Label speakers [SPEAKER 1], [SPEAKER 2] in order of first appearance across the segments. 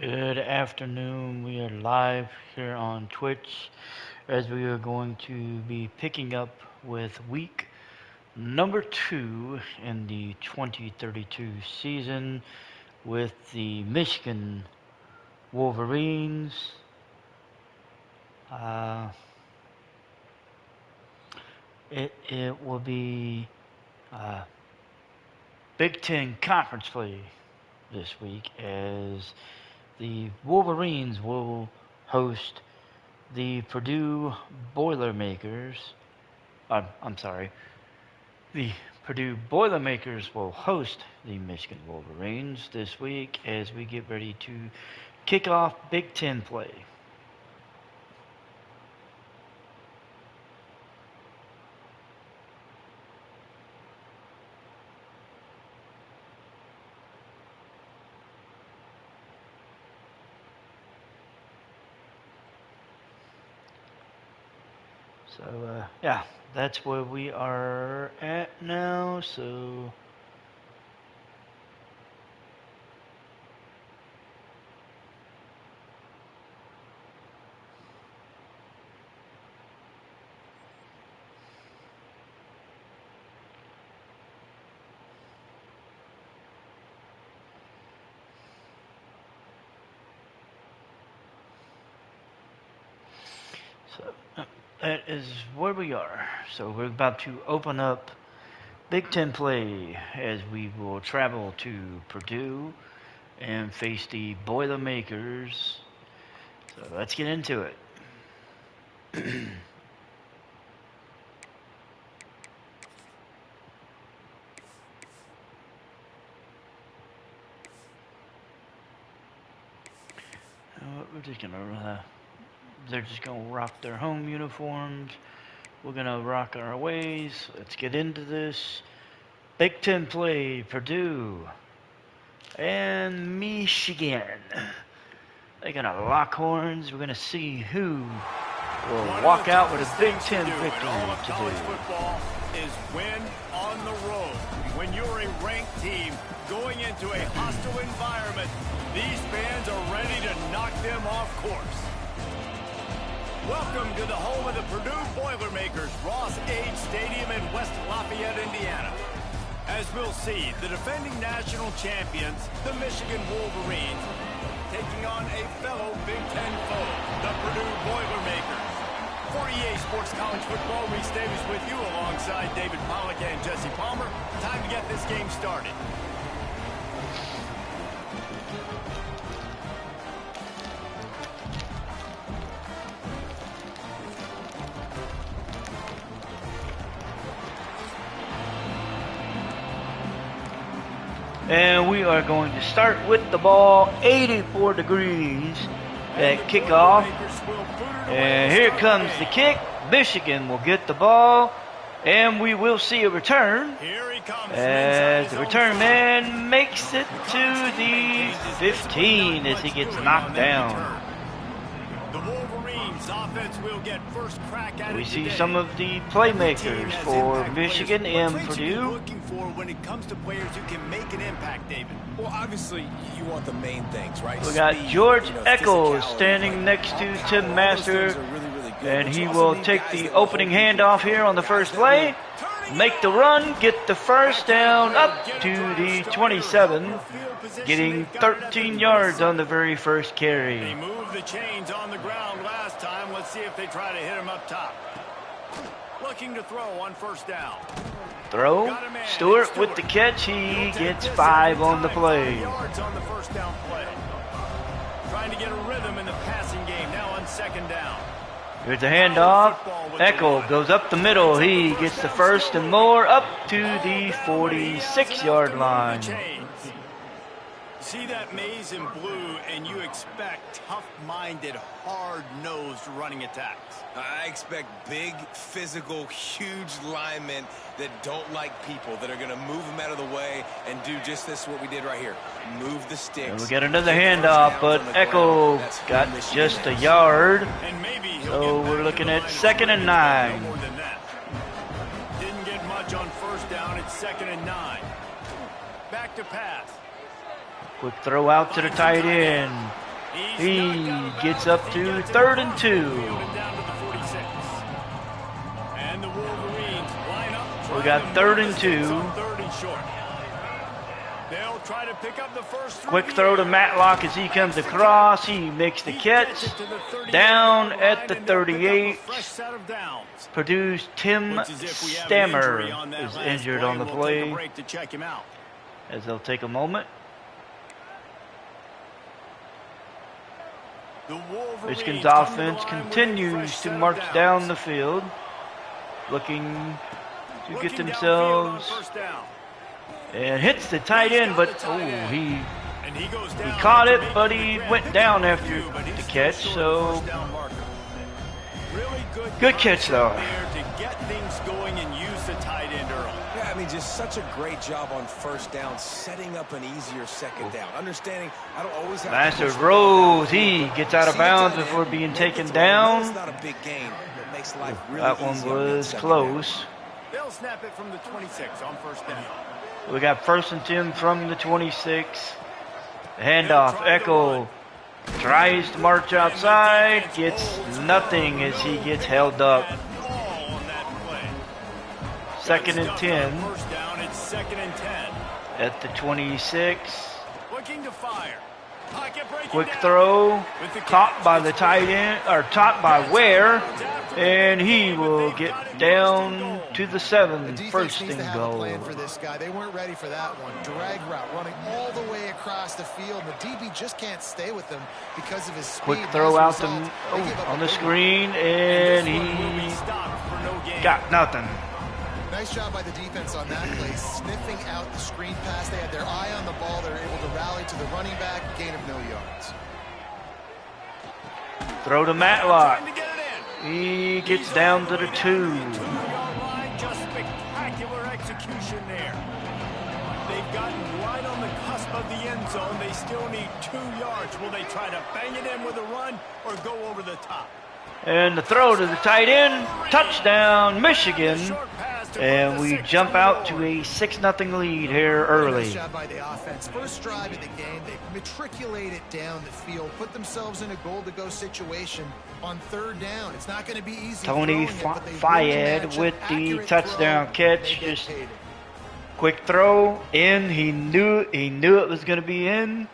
[SPEAKER 1] Good afternoon. We are live here on Twitch as we are going to be picking up with week number 2 in the 2032 season with the Michigan Wolverines. It will be Big Ten conference play this week as the Wolverines will host the Purdue Boilermakers. The Purdue Boilermakers will host the Michigan Wolverines this week as we get ready to kick off Big Ten play. So, yeah, that's where we are at now. So, that is where we are. So we're about to open up Big Ten play as we will travel to Purdue and face the Boilermakers. So let's get into it. We're just gonna they're just gonna rock their home uniforms. We're gonna rock our ways. Let's get into this. Big Ten play, Purdue and Michigan. They're gonna lock horns. We're gonna see who will walk out with a Big Ten victory today.
[SPEAKER 2] Football is win on the road. When you're a ranked team going into a hostile environment, these fans are ready to knock them off course. Welcome to the home of the Purdue Boilermakers, Ross Age Stadium in West Lafayette, Indiana. As we'll see, the defending national champions, the Michigan Wolverines, taking on a fellow Big Ten foe, the Purdue Boilermakers. For EA Sports College Football, Reese Davis with you alongside David Pollack and Jesse Palmer. Time to get this game started.
[SPEAKER 1] And we are going to start with the ball 84 degrees at kickoff. And here comes the kick. Michigan will get the ball. And we will see a return as the return man makes it to the 15 as he gets knocked down.
[SPEAKER 2] The Wolverines offense will get first crack at it.
[SPEAKER 1] We see some of the playmakers for Michigan and Purdue.
[SPEAKER 2] Looking for when it comes to players who can make an impact, David.
[SPEAKER 3] Well, obviously, you want the main things, right?
[SPEAKER 1] We got George Echols standing next to Tim Master, and he will take the opening handoff here on the first play, make the run, get the first down up to the 27, getting 13 yards on the very first carry.
[SPEAKER 2] They moved the chains on the ground last time. Let's see if they try to hit him up top. Looking to throw on first down.
[SPEAKER 1] Throw. Stewart with the catch. He gets 5 on the play.
[SPEAKER 2] Yards on the first down play. Trying to get a rhythm in the passing game now on second down.
[SPEAKER 1] Here's a handoff. Echo goes up the middle. He gets the first and more up to the 46-yard line.
[SPEAKER 2] See that maze in blue, and you expect tough-minded, hard-nosed running attacks.
[SPEAKER 3] I expect big, physical, huge linemen that don't like people, that are going to move them out of the way and do just this, what we did right here. Move the sticks.
[SPEAKER 1] And we get another handoff, but Echo got just a yard. So we're looking at 2nd and 9.
[SPEAKER 2] Didn't get much on first down. It's 2nd and 9. Back to pass.
[SPEAKER 1] Quick throw out to the tight end. He gets up to 3rd and 2.
[SPEAKER 2] And the Wolverines line up.
[SPEAKER 1] We got 3rd and 2.
[SPEAKER 2] Third and short. They'll try to pick up the first.
[SPEAKER 1] Quick throw to Matlock as he comes across. He makes the catch. Down at the 38. Purdue's Tim Stammer is injured on the play, as they'll take a moment. Michigan's offense continues to march down the field, looking to get themselves, and hits the tight end, but he caught it, but he went down after the catch, so good catch though.
[SPEAKER 3] Yeah, I mean, just such a great job on first down, setting up an easier second down. Understanding, I don't always have
[SPEAKER 1] Master Rose, he gets out of bounds before being taken down.
[SPEAKER 3] It's not a big game. It makes life really
[SPEAKER 1] That one
[SPEAKER 3] easy
[SPEAKER 1] was close.
[SPEAKER 2] They'll snap it from the 26 on first down.
[SPEAKER 1] We got 1st and 10 from the 26. Handoff, Eckel tries to march outside, gets nothing as he gets held up. 2nd and 10
[SPEAKER 2] First down, it's 2nd and 10.
[SPEAKER 1] at the 26.
[SPEAKER 2] Looking to fire. Pocket breaking
[SPEAKER 1] Quick
[SPEAKER 2] down.
[SPEAKER 1] throw, caught by the tight end, or caught by Ware, and he will get down to the 7. First and goal.
[SPEAKER 4] Plan for this guy. They weren't ready for that one. Drag route running all the way across the field. The DB just can't stay with them because of his speed.
[SPEAKER 1] Quick throw out on the screen, and he got nothing.
[SPEAKER 4] Nice job by the defense on that play, sniffing out the screen pass. They had their eye on the ball. They were able to rally to the running back, gain of no yards.
[SPEAKER 1] Throw to Matlock. He gets down to the 2.
[SPEAKER 2] Just spectacular execution there. They've gotten right on the cusp of the end zone. They still need 2 yards. Will they try to bang it in with a run or go over the top?
[SPEAKER 1] And the throw to the tight end. Touchdown, Michigan. And we jump out to a 6-0 lead here early.
[SPEAKER 4] Nice job by the offense. First drive of the game, they matriculated down the field, put themselves in a goal-to-go situation on 3rd down. It's not going to be easy.
[SPEAKER 1] Tony Fayed with the touchdown catch. Just quick throw in. He knew it was going to be in.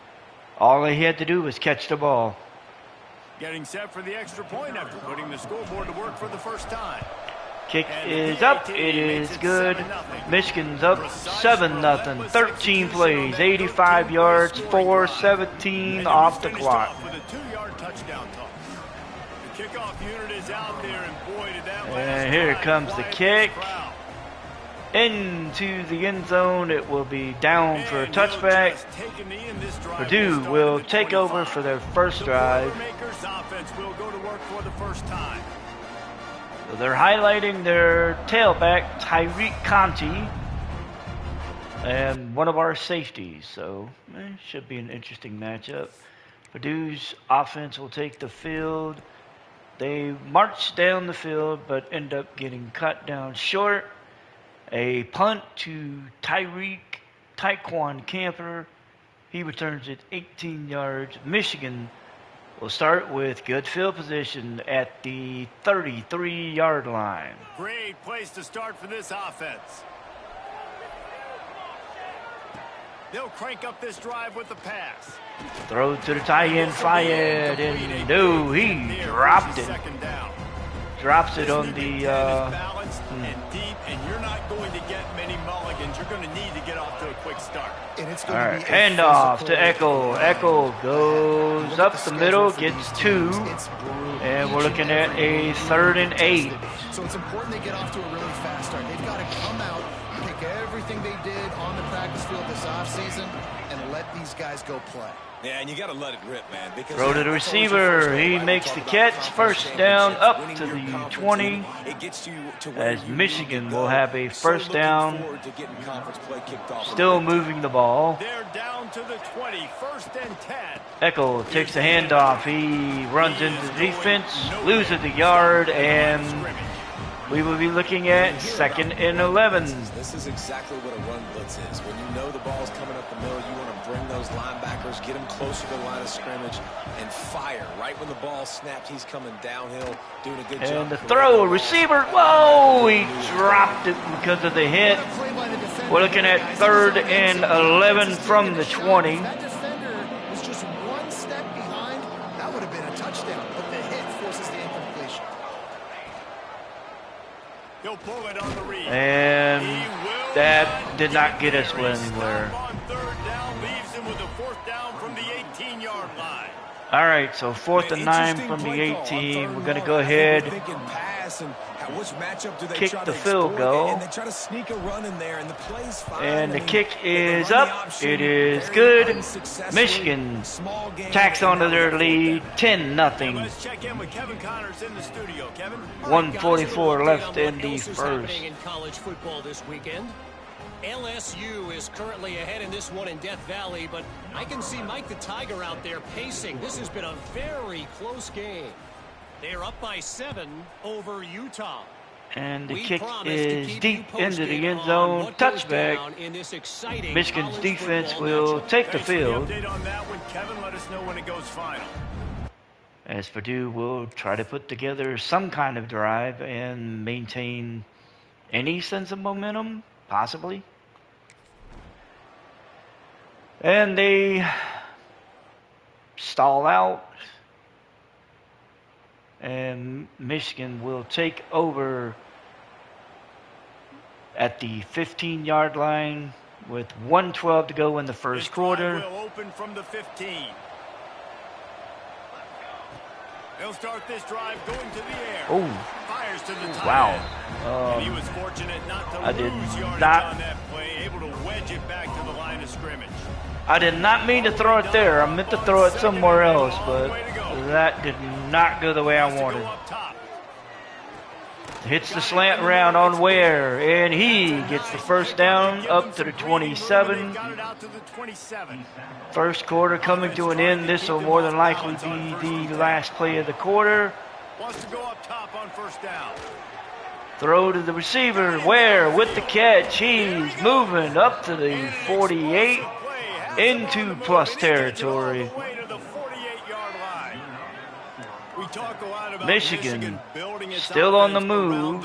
[SPEAKER 1] All he had to do was catch the ball.
[SPEAKER 2] Getting set for the extra point after putting the scoreboard to work for the first time.
[SPEAKER 1] Kick is up. It is good. Michigan's up 7-0. 13 plays, 85 yards, 4:17 off the clock.
[SPEAKER 2] With a 2-yard touchdown toss. The kickoff unit is out there, and boy, did that
[SPEAKER 1] And here comes the kick. Into the end zone. It will be down for a touchback. Purdue will take over for their first drive.
[SPEAKER 2] Offense will go to work for the first time.
[SPEAKER 1] So they're highlighting their tailback, Tyreek Conti, and one of our safeties. So it should be an interesting matchup. Purdue's offense will take the field. They march down the field, but end up getting cut down short. A punt to Taekwon Camper. He returns it 18 yards. Michigan will start with good field position at the 33-yard line.
[SPEAKER 2] Great place to start for this offense. They'll crank up this drive with the pass.
[SPEAKER 1] Throw to the tight end, Fayed, and no, he dropped it. Drops it on the
[SPEAKER 2] and deep, and you're not going to get many mulligans. You're going to need to get off to a quick start.
[SPEAKER 4] And it's
[SPEAKER 1] all
[SPEAKER 4] going
[SPEAKER 1] right,
[SPEAKER 4] to be
[SPEAKER 1] handoff to Eckel. Eckel goes up the middle, gets 2, and we're looking at a 3rd and 8.
[SPEAKER 4] So it's important they get off to a really fast start. They've got to come out, pick everything they did on the practice field this offseason, and let these guys go play.
[SPEAKER 3] Yeah, and you got to let it rip, man. Because
[SPEAKER 1] throw to the receiver. He makes the catch. First down up to the 20. As Michigan will have a first down. Still moving the ball.
[SPEAKER 2] They're down to the 20. 1st and 10.
[SPEAKER 1] Eckel takes the handoff. He runs into the defense, loses the yard, and we will be looking at 2nd and 11.
[SPEAKER 3] This is exactly what a run blitz is. When you know the ball's coming up the middle, you want to bring those linebackers, get them closer to the line of scrimmage, and fire. Right when the ball snaps, he's coming downhill, doing a good job.
[SPEAKER 1] And the throw, receiver, whoa, he dropped it because of the hit. We're looking at 3rd and 11 from the 20.
[SPEAKER 4] That defender was just one step behind. That would have been a touchdown, but the hit forces the incompletion.
[SPEAKER 2] He'll pull it on the read.
[SPEAKER 1] And that did not get us anywhere.
[SPEAKER 2] On 3rd down, leaves him with a 4th down from the 18-yard line.
[SPEAKER 1] All right, so 4th and 9 from the 18. We're going to go ahead, kick the field goal.
[SPEAKER 3] And they try to sneak a run in there, and the play's fine.
[SPEAKER 1] And the kick is up. It is good. Michigan tacks onto their lead, 10-0.
[SPEAKER 2] Let's check in with Kevin Connors in the studio. Kevin?
[SPEAKER 1] 1:44 left in the first.
[SPEAKER 5] In college football this weekend. LSU is currently ahead in this one in Death Valley, but I can see Mike the Tiger out there pacing. This has been a very close game. They're up by 7 over Utah.
[SPEAKER 1] And the kick is deep into the end zone. Touchback. Michigan's defense will take the field, as Purdue will try to put together some kind of drive and maintain any sense of momentum, possibly. And they stall out, and Michigan will take over at the 15-yard line with 1:12 to go in the first quarter.
[SPEAKER 2] Will open from the 15. They'll start this drive going to the air.
[SPEAKER 1] Oh,
[SPEAKER 2] fires to the tight
[SPEAKER 1] wow!
[SPEAKER 2] And he was fortunate not to
[SPEAKER 1] I did
[SPEAKER 2] lose yardage
[SPEAKER 1] not.
[SPEAKER 2] on that play, able to wedge it back to the line of scrimmage.
[SPEAKER 1] I did not mean to throw it there. I meant to throw it somewhere else, but that did not go the way I wanted. Hits the slant route on Ware, and he gets the first down up to the 27. First quarter coming to an end. This will more than likely be the last play of the quarter.
[SPEAKER 2] Wants to go up top on 1st down.
[SPEAKER 1] Throw to the receiver. Ware with the catch. He's moving up to the 48 into plus territory. Michigan still on the move.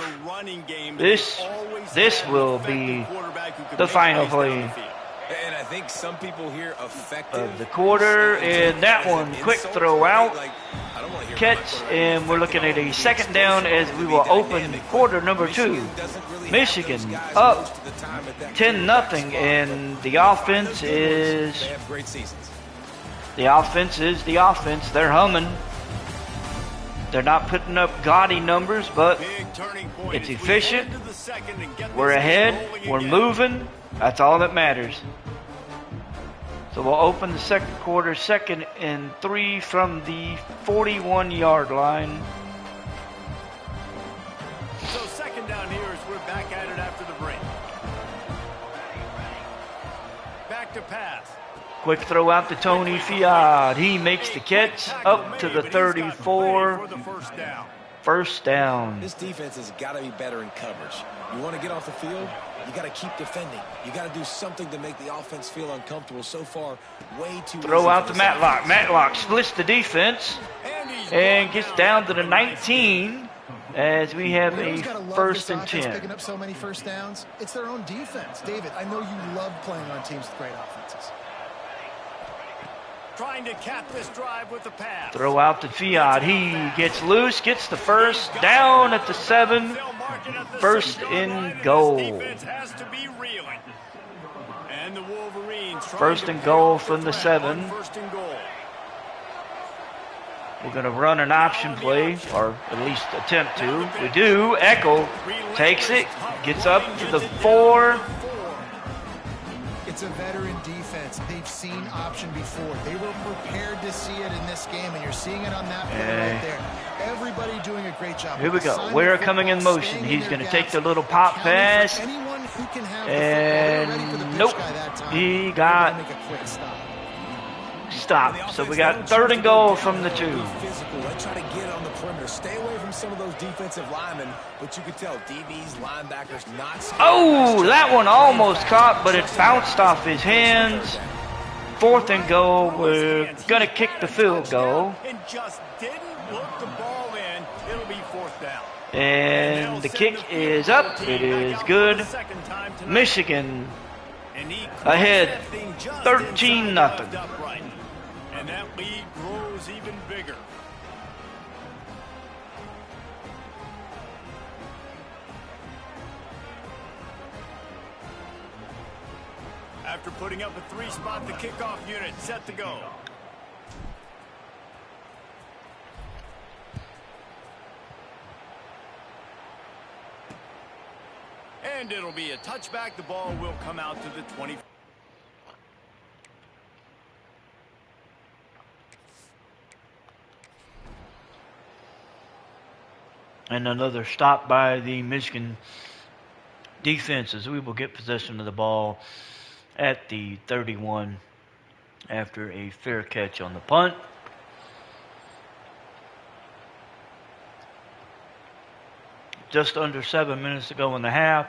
[SPEAKER 1] This will be the final play
[SPEAKER 3] And I think some people here
[SPEAKER 1] of the quarter. And that one, quick throw out, catch, and we're looking at a 2nd down as we will open quarter number 2. Michigan up 10-0, and the offense is the offense. They're humming. They're not putting up gaudy numbers, but it's efficient. We're ahead. We're moving. That's all that matters. So we'll open the second quarter, 2nd and 3 from the 41-yard line.
[SPEAKER 2] So 2nd down here as we're back at it after the break. Back to pass.
[SPEAKER 1] Quick throw out to Tony Fiat. He makes the catch up to the 34. First down.
[SPEAKER 3] This defense has got to be better in coverage. You want to get off the field, you got to keep defending. You got to do something to make the offense feel uncomfortable. So far, way too
[SPEAKER 1] Throw out to Matlock. Matlock splits the defense and gets down to the 19 as we have a 1st and 10.
[SPEAKER 4] Picking up so many first downs. It's their own defense. David, I know you love playing on teams with great offenses.
[SPEAKER 2] Trying to cap this drive with the pass.
[SPEAKER 1] Throw out to Fiat. He gets loose, gets the first down at the 7. 1st and goal.
[SPEAKER 2] Has to be reeling. And the Wolverines
[SPEAKER 1] 1st and goal from the 7.
[SPEAKER 2] 1st and goal.
[SPEAKER 1] We're going to run an option play, or at least attempt to. We do. Eckel takes it, gets up to the 4.
[SPEAKER 4] It's a veteran defense. They've seen option before. They were prepared to see it in this game, and you're seeing it on that play right there. Everybody doing a great job.
[SPEAKER 1] Here we go. Ware coming in motion. He's going to take the little pop pass. And nope. He got stopped. So we got 3rd and goal from the 2.
[SPEAKER 3] Let's try to get on the perimeter. stay away from some of those defensive linemen, but you could tell DBs, linebackers not scared.
[SPEAKER 1] Oh, that one almost caught, but it bounced off his hands. 4th and goal. We're going to kick the field goal.
[SPEAKER 2] And just didn't look the ball in. It'll be 4th down.
[SPEAKER 1] And the kick is up. It is good. Michigan ahead 13-0.
[SPEAKER 2] And that lead grows even bigger. After putting up a 3-spot, the kickoff unit set to go. And it'll be a touchback. The ball will come out to the 20.
[SPEAKER 1] And another stop by the Michigan defense as we will get possession of the ball at the 31 after a fair catch on the punt. Just under 7 minutes to go in the half.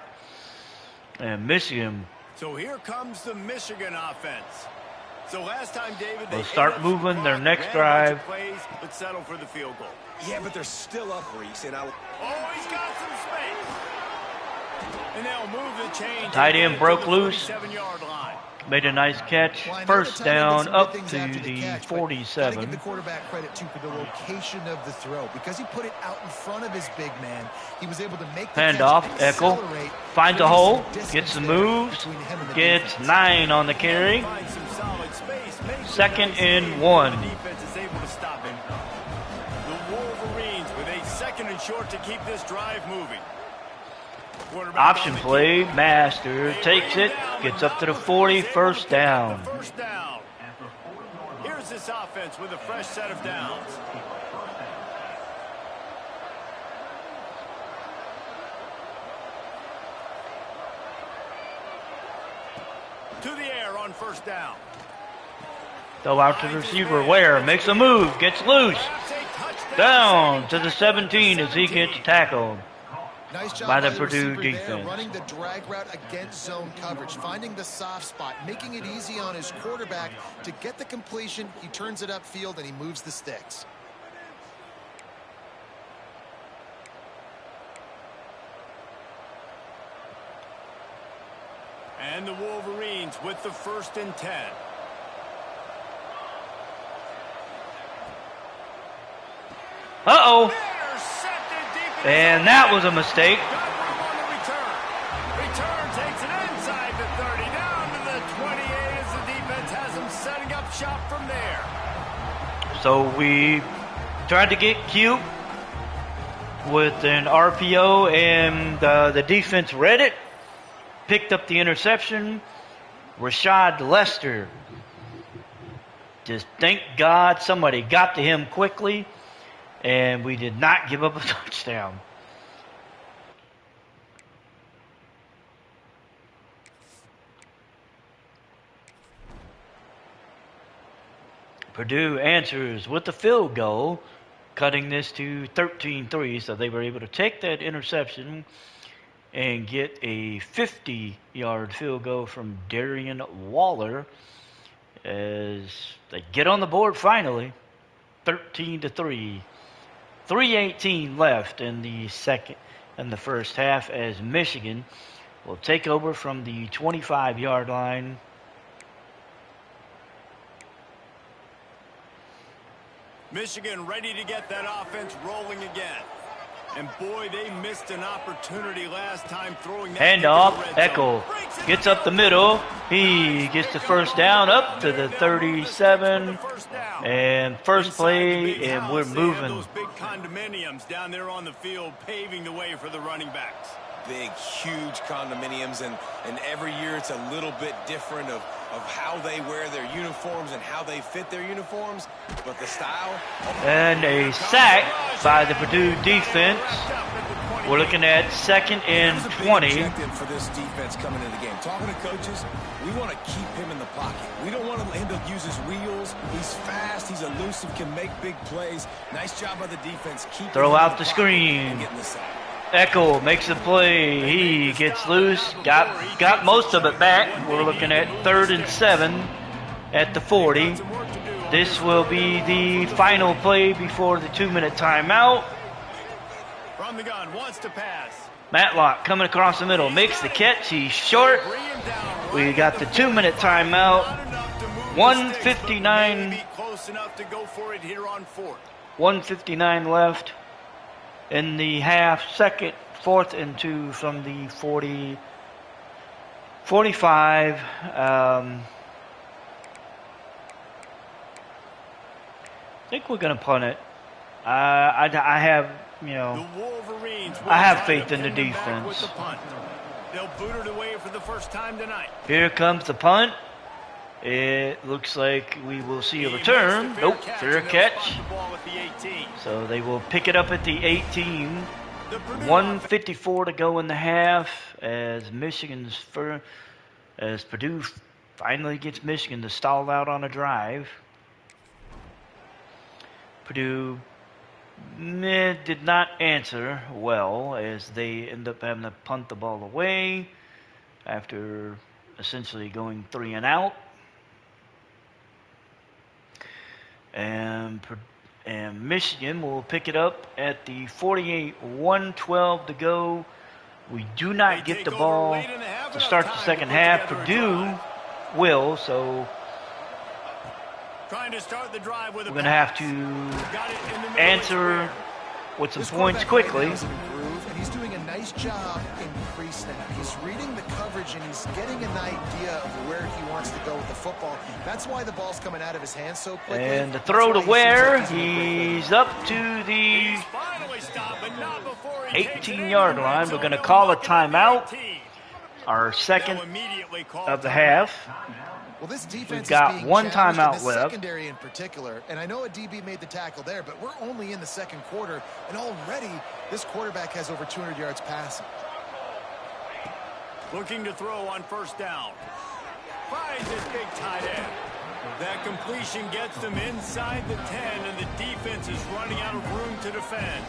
[SPEAKER 1] And Michigan.
[SPEAKER 2] So here comes the Michigan offense. So last time, David,
[SPEAKER 1] they'll start moving their next drive.
[SPEAKER 2] Plays, but settle for the field goal.
[SPEAKER 3] Yeah, but they're still up, Reese. And
[SPEAKER 2] oh, he's got some space. And they'll move the chain.
[SPEAKER 1] Tight end broke loose.
[SPEAKER 2] 47-yard line.
[SPEAKER 1] Made a nice catch. First down up to the 47.
[SPEAKER 4] Give the quarterback credit too for the location of the throw because he put it out in front of his big man. He was able to make the
[SPEAKER 1] handoff. Eckel finds a hole, gets the moves, gets 9 on the carry. 2nd and 1.
[SPEAKER 2] Defense is able to stop him. The Wolverines with a 2nd and short to keep this drive moving.
[SPEAKER 1] Option play, Master takes it, gets up to the 40, first down.
[SPEAKER 2] Here's this offense with a fresh set of downs. To the air on first down.
[SPEAKER 1] Throw out to the receiver, Ware makes a move, gets loose. Down to the 17 as he gets tackled.
[SPEAKER 4] Nice job
[SPEAKER 1] by the Purdue defense.
[SPEAKER 4] There, running the drag route against zone coverage, finding the soft spot, making it easy on his quarterback to get the completion. He turns it upfield and he moves the sticks.
[SPEAKER 2] And the Wolverines with the 1st and 10.
[SPEAKER 1] Uh-oh. And that was a mistake.
[SPEAKER 2] Return takes it inside the 30, down to the 28 as the defense has them setting up shop from there.
[SPEAKER 1] So we tried to get cute with an RPO, and the defense read it, picked up the interception. Rashad Lester. Just thank God somebody got to him quickly. And we did not give up a touchdown. Purdue answers with the field goal, cutting this to 13-3. So they were able to take that interception and get a 50-yard field goal from Darian Waller as they get on the board finally, 13-3. 3:18 left in the first half as Michigan will take over from the 25-yard line.
[SPEAKER 2] Michigan ready to get that offense rolling again. And boy, they missed an opportunity last time throwing that.
[SPEAKER 1] Handoff, Eckel gets up the middle. He gets the first down up to the 37. And first play, and we're moving.
[SPEAKER 2] Those big condominiums down there on the field paving the way for the running backs.
[SPEAKER 3] Big, huge condominiums, and every year it's a little bit different of how they wear their uniforms and how they fit their uniforms, but the style.
[SPEAKER 1] And a sack by the Purdue defense. We're looking at 2nd and
[SPEAKER 3] That was a big
[SPEAKER 1] 20.
[SPEAKER 3] objective for this defense coming into the game. Talking to coaches, we want to keep him in the pocket. We don't want him to use his wheels. He's fast. He's elusive. Can make big plays. Nice job by the defense.
[SPEAKER 1] Throw out the screen. Echo makes the play. He gets loose. Got most of it back. We're looking at 3rd and 7 at the 40. This will be the final play before the 2-minute timeout.
[SPEAKER 2] From the gun, wants to pass.
[SPEAKER 1] Matlock coming across the middle, makes the catch. He's short. We got the 2-minute timeout. 1:59.
[SPEAKER 2] Close enough to go for it here on 4th.
[SPEAKER 1] 1:59 left in the half. 4th and 2 from the 45. I think we're going to punt it. I have,
[SPEAKER 2] The Wolverines
[SPEAKER 1] I have faith in the defense.
[SPEAKER 2] They'll boot it away for the first time tonight.
[SPEAKER 1] Here comes the punt. It looks like we will see a return. Nope, fair catch. So they will pick it up at the 18. 1:54 to go in the half as Purdue finally gets Michigan to stall out on a drive. Purdue did not answer well as they end up having to punt the ball away after essentially going 3 and out. And Michigan will pick it up at the 48, 1:12 to go. We do not get the ball to start the second half. Purdue will, so
[SPEAKER 2] trying to start the drive with
[SPEAKER 1] we're going to have to answer with some points quickly.
[SPEAKER 4] And he's doing a nice job in pre-snap. He's reading the coverage and he's getting an idea of where he wants to go with the football. That's why the ball's coming out of his hands so quickly.
[SPEAKER 1] And the throw to Ware, he's up to the 18-yard line. We're going to call a timeout, our second of the half.
[SPEAKER 4] Well, this defense
[SPEAKER 1] We've got
[SPEAKER 4] is being
[SPEAKER 1] one
[SPEAKER 4] challenged
[SPEAKER 1] timeout
[SPEAKER 4] in the
[SPEAKER 1] left.
[SPEAKER 4] secondary in particular, and I know a DB made the tackle there, but we're only in the second quarter, and already this quarterback has over 200 yards passing.
[SPEAKER 2] Looking to throw on first down. Finds his big tight end. That completion gets them inside the 10, and the defense is running out of room to defend.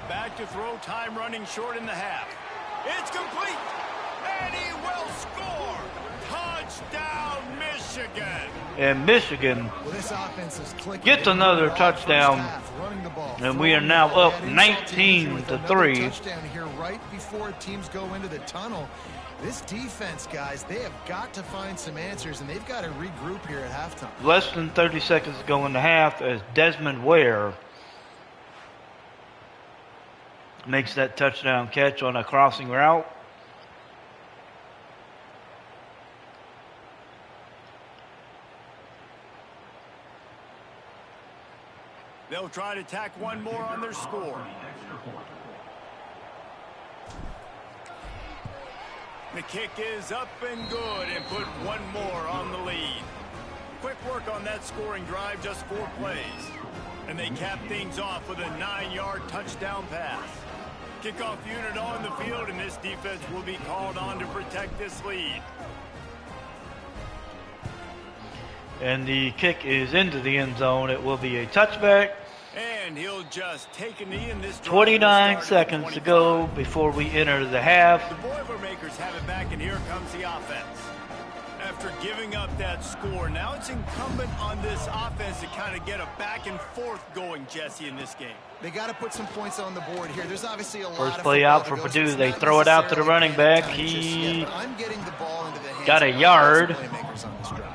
[SPEAKER 2] Back to throw, time running short in the half. It's complete, and he will score. Touchdown, Michigan.
[SPEAKER 1] And Michigan
[SPEAKER 4] Well, this offense is clicking.
[SPEAKER 1] gets another touchdown,
[SPEAKER 4] Running the ball,
[SPEAKER 1] and we are now up 19-3.
[SPEAKER 4] Touchdown here right before teams go into the tunnel. This defense, guys, they have got to find some answers, and they've got to regroup here at halftime.
[SPEAKER 1] Less than 30 seconds to go in the half as Desmond Ware makes that touchdown catch on a crossing route.
[SPEAKER 2] They'll try to tack one more on their score. The kick is up and good and put one more on the lead. Quick work on that scoring drive, just 4 plays. And they cap things off with a 9-yard touchdown pass. Kickoff unit on the field, and this defense will be called on to protect this lead.
[SPEAKER 1] And the kick is into the end zone. It will be a touchback.
[SPEAKER 2] And he'll just take a knee in this.
[SPEAKER 1] 29 seconds to go before we enter the half.
[SPEAKER 2] The Boilermakers have it back, and here comes the offense. After giving up that score, now it's incumbent on this offense to kind of get a back and forth going, Jesse, in this game.
[SPEAKER 4] They got to put some points on the board here. There's obviously a lot
[SPEAKER 1] First
[SPEAKER 4] of
[SPEAKER 1] play out for
[SPEAKER 4] football that
[SPEAKER 1] Purdue.
[SPEAKER 4] goes.
[SPEAKER 1] They
[SPEAKER 4] It's
[SPEAKER 1] throw
[SPEAKER 4] not
[SPEAKER 1] it out to the
[SPEAKER 4] necessarily
[SPEAKER 1] running back.
[SPEAKER 4] game time just
[SPEAKER 1] He
[SPEAKER 4] yet, but I'm getting the ball into the hands
[SPEAKER 1] got a
[SPEAKER 4] of the
[SPEAKER 1] yard.
[SPEAKER 4] playmakers on this drive.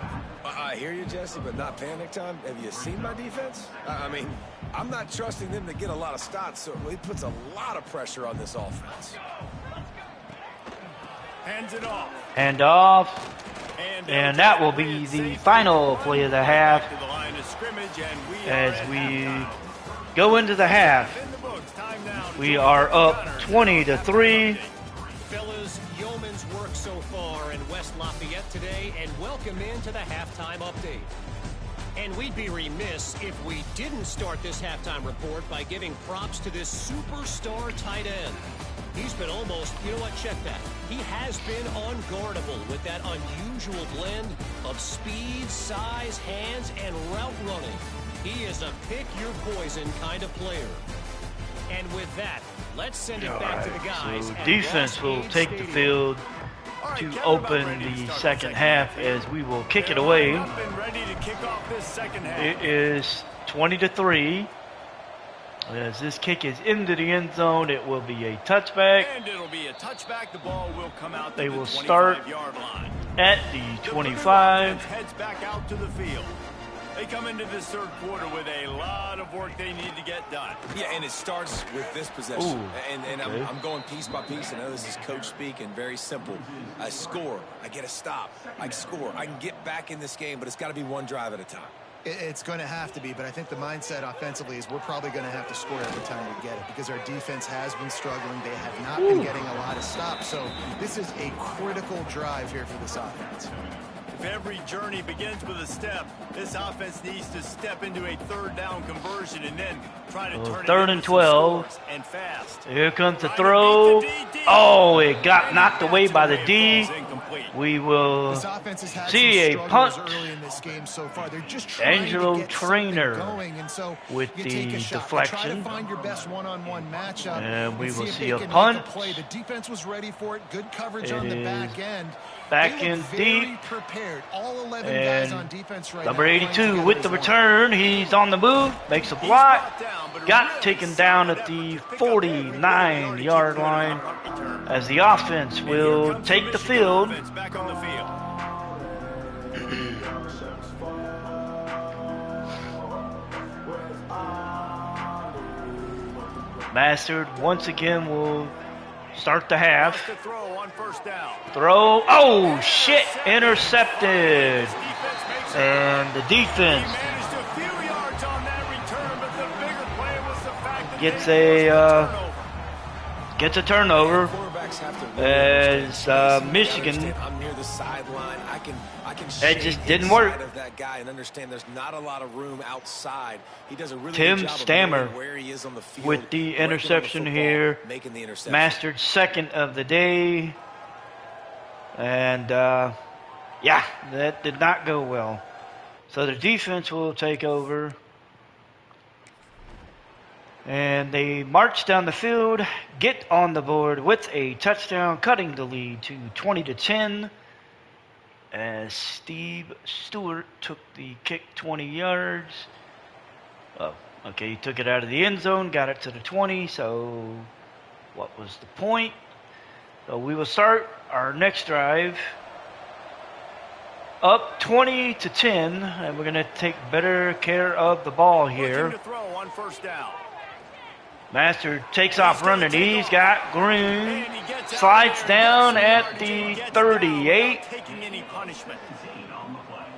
[SPEAKER 3] I hear you, Jesse, but not panic time. Have you seen my defense? I mean, I'm not trusting them to get a lot of stops, so it puts a lot of pressure on this offense.
[SPEAKER 2] Hands it off.
[SPEAKER 1] Hand off. And that will be the final play of the half as we go into the half. We are up 20-3.
[SPEAKER 5] Fellas, yeoman's work so far in West Lafayette today, and welcome into the halftime update. And we'd be remiss if we didn't start this halftime report by giving props to this superstar tight end. He's been almost, you know what, check that. He has been unguardable with that unusual blend of speed, size, hands, and route running. He is a pick-your-poison kind of player. And with that, let's send it back to the guys.
[SPEAKER 1] So defense will take the field to open the second half as we will kick it away. It is 20-3. As this kick is into the end zone, it will be a touchback.
[SPEAKER 2] And it'll be a touchback. The ball will come out.
[SPEAKER 1] They will start
[SPEAKER 2] line.
[SPEAKER 1] at the 25.
[SPEAKER 2] Heads back out to the field. They come into this third quarter with a lot of work they need to get done.
[SPEAKER 3] Yeah, and it starts with this possession.
[SPEAKER 1] Ooh,
[SPEAKER 3] and
[SPEAKER 1] okay.
[SPEAKER 3] I'm going piece by piece. I know this is coach speak and very simple. I score. I get a stop. I score. I can get back in this game, but it's got to be one drive at a time.
[SPEAKER 4] It's going to have to be, but I think the mindset offensively is we're probably going to have to score every time we get it because our defense has been struggling. They have not been getting a lot of stops. So this is a critical drive here for this offense.
[SPEAKER 2] If every journey begins with a step, this offense needs to step into a third down conversion and then try to turn it
[SPEAKER 1] third
[SPEAKER 2] into
[SPEAKER 1] and 12.
[SPEAKER 2] scores and fast.
[SPEAKER 1] Here comes the throw. Oh, it got knocked away by the D. We will
[SPEAKER 4] This offense has had
[SPEAKER 1] see
[SPEAKER 4] some
[SPEAKER 1] a
[SPEAKER 4] struggles
[SPEAKER 1] punt.
[SPEAKER 4] early in this game so far. They're just trying
[SPEAKER 1] Angelo
[SPEAKER 4] to get
[SPEAKER 1] Trainer
[SPEAKER 4] going, and so
[SPEAKER 1] with
[SPEAKER 4] you
[SPEAKER 1] the
[SPEAKER 4] take a shot.
[SPEAKER 1] deflection.
[SPEAKER 4] Try to find your best one-on-one matchup.
[SPEAKER 1] And we will
[SPEAKER 4] if
[SPEAKER 1] see
[SPEAKER 4] they
[SPEAKER 1] a
[SPEAKER 4] can
[SPEAKER 1] punt.
[SPEAKER 4] make a play. The defense was ready for it. Good coverage
[SPEAKER 1] It
[SPEAKER 4] on the
[SPEAKER 1] is
[SPEAKER 4] back end.
[SPEAKER 1] back
[SPEAKER 4] They
[SPEAKER 1] in
[SPEAKER 4] look very
[SPEAKER 1] deep.
[SPEAKER 4] prepared. All 11
[SPEAKER 1] And
[SPEAKER 4] guys on defense right
[SPEAKER 1] number
[SPEAKER 4] now
[SPEAKER 1] 82 with the return. He's on the move, makes a block. Got taken down at the 49-yard line as the offense will take the field.
[SPEAKER 2] Back on the field.
[SPEAKER 1] Mastered once again will start the half.
[SPEAKER 2] To throw on first down.
[SPEAKER 1] Throw. Oh, shit. Intercepted. And the defense
[SPEAKER 2] Managed a few yards on that return, but the bigger play was the fact that
[SPEAKER 1] gets a turnover.
[SPEAKER 3] Quarterbacks have to
[SPEAKER 1] As Michigan,
[SPEAKER 3] I'm near the sideline. I can
[SPEAKER 1] That just
[SPEAKER 3] shade
[SPEAKER 1] didn't work.
[SPEAKER 3] inside of that guy and understand there's not a lot of room outside. He does a really
[SPEAKER 1] Tim
[SPEAKER 3] good job
[SPEAKER 1] Stammer
[SPEAKER 3] of knowing where he is on the field,
[SPEAKER 1] with the
[SPEAKER 3] breaking on the
[SPEAKER 1] interception
[SPEAKER 3] football,
[SPEAKER 1] here.
[SPEAKER 3] making the interception.
[SPEAKER 1] Mastered second of the day. And, yeah, that did not go well. So the defense will take over. And they march down the field, get on the board with a touchdown, cutting the lead to 20-10. As Steve Stewart took the kick 20 yards. Oh, okay, he took it out of the end zone, got it to the 20, so what was the point? So we will start our next drive up 20-10, and we're going to take better care of the ball here.
[SPEAKER 2] Looking to throw on first down.
[SPEAKER 1] Master takes off running. He's got Green. Slides down at the 38.
[SPEAKER 2] Taking any punishment.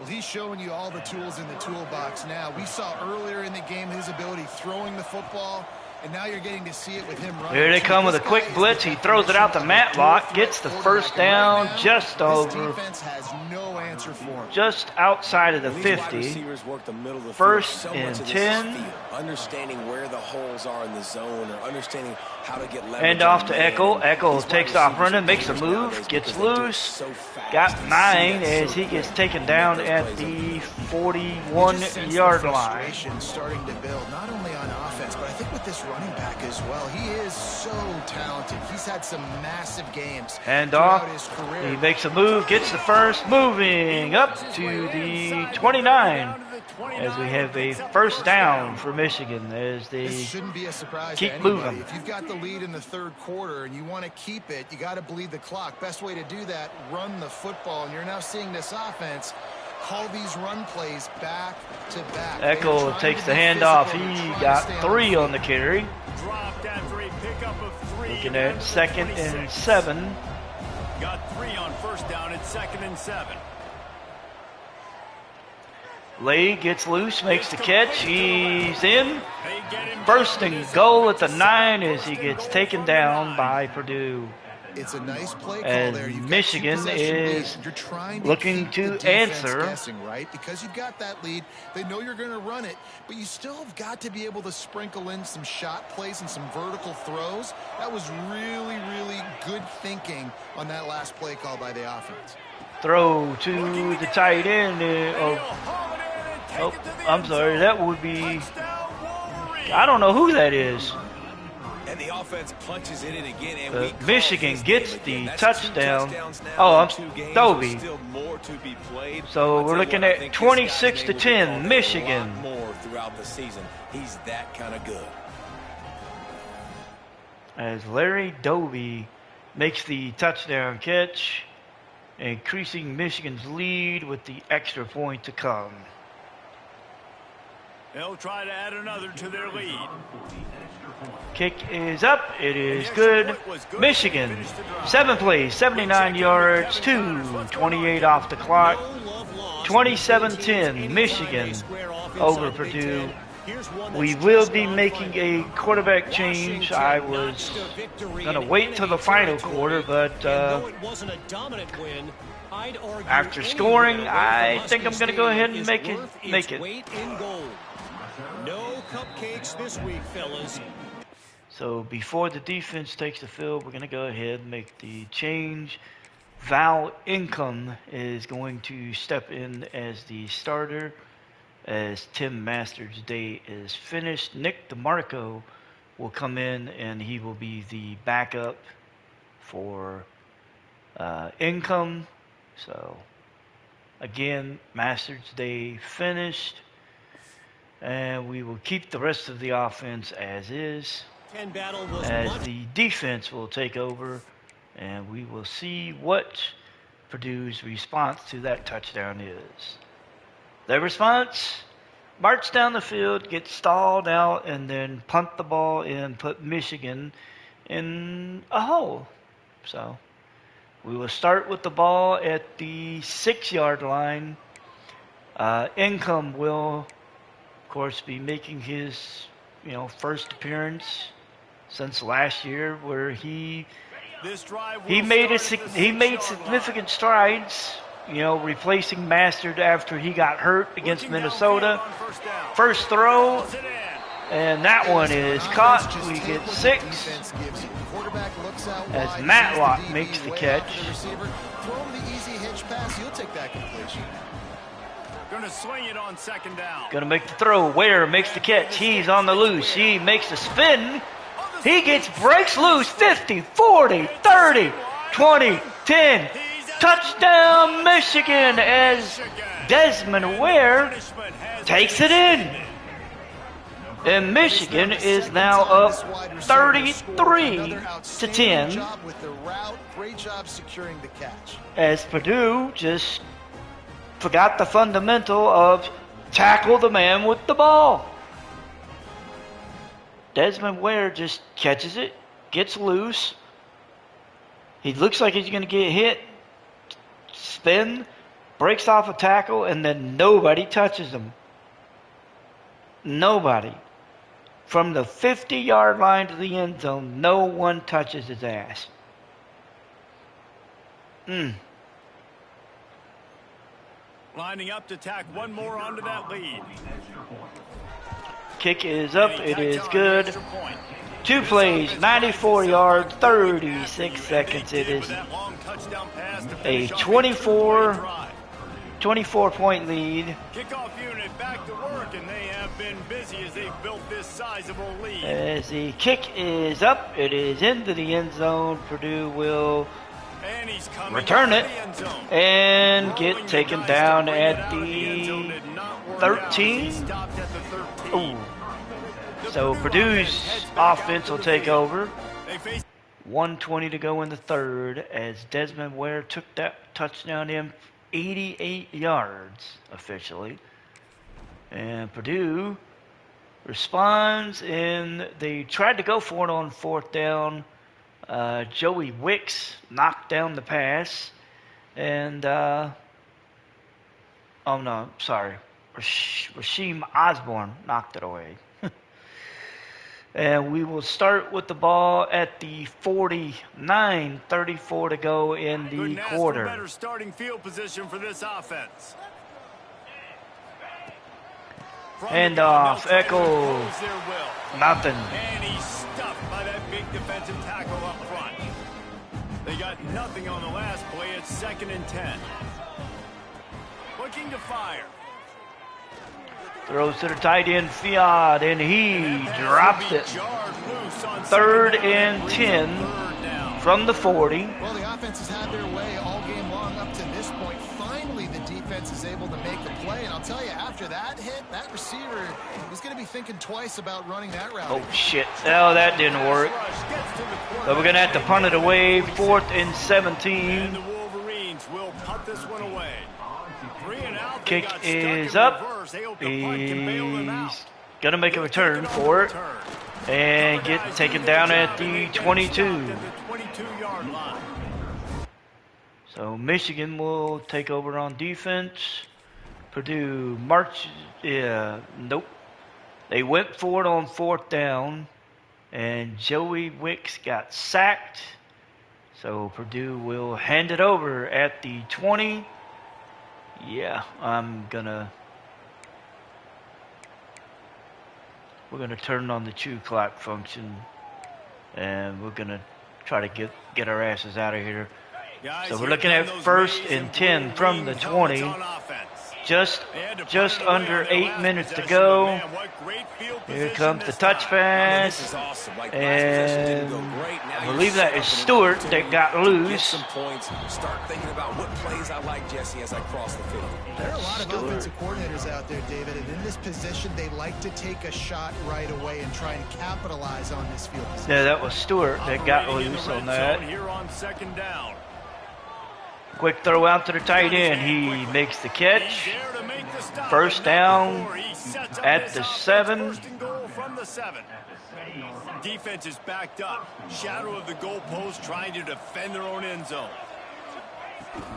[SPEAKER 4] Well, he's showing you all the tools in the toolbox now. We saw earlier in the game his ability throwing the football, and now you're getting to see it with him running.
[SPEAKER 1] Here they come with a quick blitz. He throws it out to Matlock, gets the first down just over,
[SPEAKER 4] defense has no answer for him.
[SPEAKER 1] just outside of the
[SPEAKER 3] These wide
[SPEAKER 1] 50.
[SPEAKER 3] receivers work the middle of the
[SPEAKER 1] First
[SPEAKER 3] field. So
[SPEAKER 1] and
[SPEAKER 3] much of this is
[SPEAKER 1] 10.
[SPEAKER 3] field. Understanding where the holes are in the zone, or understanding how to get leverage.
[SPEAKER 1] Hand off
[SPEAKER 3] on
[SPEAKER 1] to
[SPEAKER 3] man.
[SPEAKER 1] Echo. Echo
[SPEAKER 3] These wide
[SPEAKER 1] takes off
[SPEAKER 3] receivers
[SPEAKER 1] running,
[SPEAKER 3] are
[SPEAKER 1] makes a
[SPEAKER 3] dangerous
[SPEAKER 1] move,
[SPEAKER 3] nowadays
[SPEAKER 1] gets
[SPEAKER 3] because they do it
[SPEAKER 1] loose.
[SPEAKER 3] so fast.
[SPEAKER 1] Got
[SPEAKER 3] You see
[SPEAKER 1] 9
[SPEAKER 3] that
[SPEAKER 1] as
[SPEAKER 3] so
[SPEAKER 1] he gets
[SPEAKER 3] quick.
[SPEAKER 1] taken
[SPEAKER 3] You
[SPEAKER 1] down
[SPEAKER 3] make those
[SPEAKER 1] at
[SPEAKER 3] plays
[SPEAKER 1] the
[SPEAKER 3] on
[SPEAKER 4] You just sense the
[SPEAKER 1] 41-yard line.
[SPEAKER 4] frustration starting to build, not only on offense, but I think with this running back as well. He is so talented. He's had some massive games
[SPEAKER 1] Hand
[SPEAKER 4] throughout
[SPEAKER 1] off.
[SPEAKER 4] his career.
[SPEAKER 1] He makes a move, gets the first, moving up to the 29. As we have a first down for Michigan as they
[SPEAKER 4] This shouldn't be a surprise
[SPEAKER 1] keep
[SPEAKER 4] to anybody.
[SPEAKER 1] moving.
[SPEAKER 4] If you've got the lead in the third quarter and you want to keep it, you got to bleed the clock. Best way to do that, run the football. And you're now seeing this offense call these run plays back to back.
[SPEAKER 1] Echo takes the handoff. He got 3 on the carry.
[SPEAKER 2] Dropped after a pickup of 3.
[SPEAKER 1] Looking at 2nd and 7.
[SPEAKER 2] Got 3 on first down at 2nd and 7.
[SPEAKER 1] Lay gets loose, makes the catch. He's in.
[SPEAKER 2] They get him
[SPEAKER 1] First
[SPEAKER 2] down
[SPEAKER 1] and
[SPEAKER 2] to
[SPEAKER 1] goal at the 9 as he gets taken down by Purdue.
[SPEAKER 4] It's a nice play call
[SPEAKER 1] As
[SPEAKER 4] there. You've
[SPEAKER 1] Michigan
[SPEAKER 4] got 2 possession lead.
[SPEAKER 1] is
[SPEAKER 4] You're trying to
[SPEAKER 1] looking
[SPEAKER 4] keep
[SPEAKER 1] to
[SPEAKER 4] the defense
[SPEAKER 1] answer.
[SPEAKER 4] guessing, right? Because you've got that lead. They know you're going to run it, but you still have got to be able to sprinkle in some shot plays and some vertical throws. That was really, really good thinking on that last play call by the offense.
[SPEAKER 1] Throw to the tight end. I'm sorry. That would be. I don't know who that is.
[SPEAKER 3] And the offense punches it in again. And
[SPEAKER 1] Michigan gets the touchdown. Oh, I'm Dobie. So we're looking at 26-10, Michigan.
[SPEAKER 3] More throughout the season. He's that kind of good.
[SPEAKER 1] As Larry Dobie makes the touchdown catch, increasing Michigan's lead with the extra point to come.
[SPEAKER 2] They'll try to add another to their lead.
[SPEAKER 1] Kick is up. It is good. Michigan, 7 plays, 79 yards, 2:28 off the clock. 27-10, Michigan over Purdue. We will be making a quarterback change. I was going to wait till the final quarter, but after scoring, I think I'm going to go ahead and make it.
[SPEAKER 5] No cupcakes this week, fellas.
[SPEAKER 1] So before the defense takes the field, we're going to go ahead and make the change. Val Income is going to step in as the starter as Tim Masters' day is finished. Nick DeMarco will come in and he will be the backup for Income. So again, Masters' day finished. And we will keep the rest of the offense as is. As the defense will take over, and we will see what Purdue's response to that touchdown is. Their response: march down the field, get stalled out, and then punt the ball in, put Michigan in a hole. So we will start with the ball at the 6-yard line. Income will, of course, be making his first appearance since last year, where he made significant strides, replacing Masters after he got hurt against Minnesota. First throw, and that one is caught. We get 6 as Matlock makes the catch.
[SPEAKER 2] Gonna swing it on second down.
[SPEAKER 1] Gonna make the throw. Ware makes the catch. He's on the loose. He makes the spin. He breaks loose. 50, 40, 30, 20, 10. Touchdown Michigan as Desmond Ware takes it in. And Michigan is now up 33-10. As Purdue just forgot the fundamental of tackle the man with the ball. Desmond Ware just catches it, gets loose. He looks like he's going to get hit, spin, breaks off a tackle, and then nobody touches him. Nobody. From the 50-yard line to the end zone, no one touches his ass.
[SPEAKER 2] Lining up to tack one more onto that lead.
[SPEAKER 1] Kick is up. It is good. 2 plays, 94 yards, 36 seconds. It is a 24-point lead.
[SPEAKER 2] Kickoff unit back to work, and they have been busy as they've built this sizable lead.
[SPEAKER 1] As the kick is up, it is into the end zone. Purdue will return it and get taken down at the 13. Ooh. So Purdue's offense will take over. 1:20 to go in the third as Desmond Ware took that touchdown in 88 yards officially. And Purdue responds, and they tried to go for it on 4th down. Joey Wicks knocked down the pass. And, Rasheem Osborne knocked it away. And we will start with the ball at the 49, 34 to go in the
[SPEAKER 2] Couldn't ask for
[SPEAKER 1] quarter.
[SPEAKER 2] better starting field position for this offense.
[SPEAKER 1] Hand off, Echo. Nothing.
[SPEAKER 2] And he's stuffed by that big defensive tackle up front. They got nothing on the last play. It's 2nd and 10. Looking to fire.
[SPEAKER 1] Throws to the tight end, Fiat, and he drops it. 3rd and 10 from the 40.
[SPEAKER 4] Well, the offense has had their way all game long up to this point. Finally, the defense is able to make the play. And I'll tell you, after that hit, that receiver was going to be thinking twice about running that route.
[SPEAKER 1] Oh, shit. Oh, that didn't work. But we're going to have to punt it away. 4th and 17.
[SPEAKER 2] And the Wolverines will punt this one away. 3 and out.
[SPEAKER 1] Kick is up. He's going to make a return for it. And get taken down at the 22. So Michigan will take over on defense. Purdue marches. Yeah, nope. They went for it on 4th down. And Joey Wicks got sacked. So Purdue will hand it over at the 20. Yeah, we're gonna turn on the chew clock function, and we're gonna try to get our asses out of here. So we're looking at 1st and 10 from the 20. Just under 8 minutes to go. Here comes the touch pass, and I believe that is Stewart that got loose.
[SPEAKER 3] Start thinking about what plays I like, Jesse, as I cross the field.
[SPEAKER 4] There are a lot of offensive coordinators out there, David, and in this position, they like to take a shot right away and try and capitalize on this field position.
[SPEAKER 1] Yeah, that was Stewart that got loose on that.
[SPEAKER 2] Here on 2nd down.
[SPEAKER 1] Quick throw out to the tight end. He makes the catch. 1st down at the 7.
[SPEAKER 2] 1st and goal from the 7. Defense is backed up. Shadow of the goalpost trying to defend their own end zone.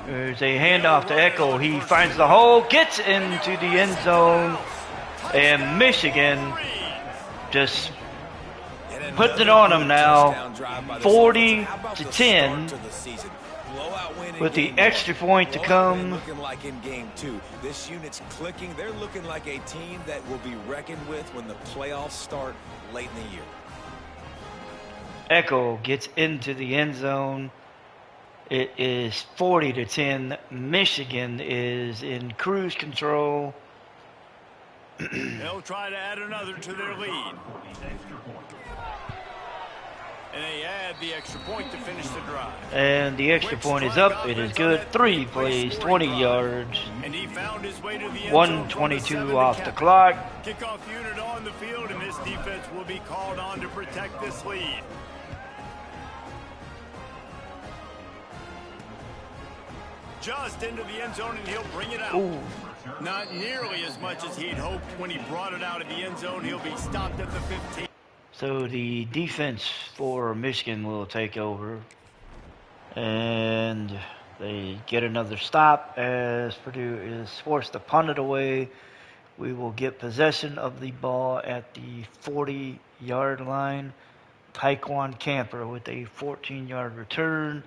[SPEAKER 1] There's a handoff to Echo. He finds the hole, gets into the end zone, and Michigan just puts it on him now, 40-10. With the extra point to come.
[SPEAKER 3] Looking like in game 2. This unit's clicking. They're looking like a team that will be reckoned with when the playoffs start late in the year.
[SPEAKER 1] Echo gets into the end zone. It is 40-10. Michigan is in cruise control.
[SPEAKER 2] They'll try to add another to their lead. And they add the extra point to finish the drive.
[SPEAKER 1] And the extra point is up. It is good. 3 plays, 20 yards.
[SPEAKER 2] And he found his way to the end
[SPEAKER 1] 1:22 off the clock.
[SPEAKER 2] Kickoff unit on the field, and this defense will be called on to protect this lead. Just into the end zone, and he'll bring it out.
[SPEAKER 1] Ooh.
[SPEAKER 2] Not nearly as much as he'd hoped when he brought it out of the end zone. He'll be stopped at the 15.
[SPEAKER 1] So the defense for Michigan will take over, and they get another stop as Purdue is forced to punt it away. We will get possession of the ball at the 40-yard line. Taekwon Camper with a 14-yard return.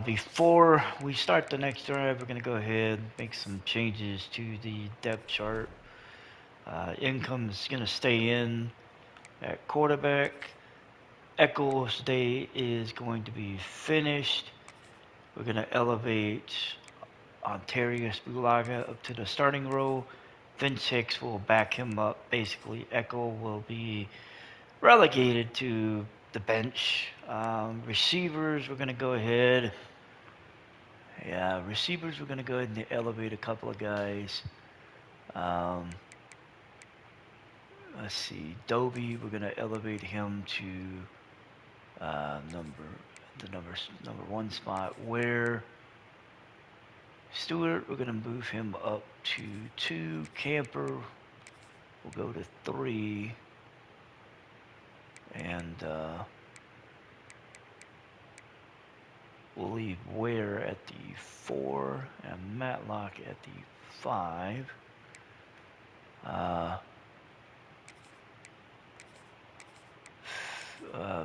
[SPEAKER 1] Before we start the next drive, we're going to go ahead and make some changes to the depth chart. Income is going to stay in at quarterback. Echols Day is going to be finished. We're going to elevate Ontario Spulaga up to the starting role. Vince Hicks will back him up. Basically, Echo will be relegated to the bench. Receivers, we're going to go ahead. Yeah, receivers, we're going to go ahead and elevate a couple of guys. Let's see, Dobie, we're going to elevate him to number 1 spot. Where Stewart, we're going to move him up to 2. Camper will go to 3. And we'll leave Ware at the 4 and Matlock at the 5.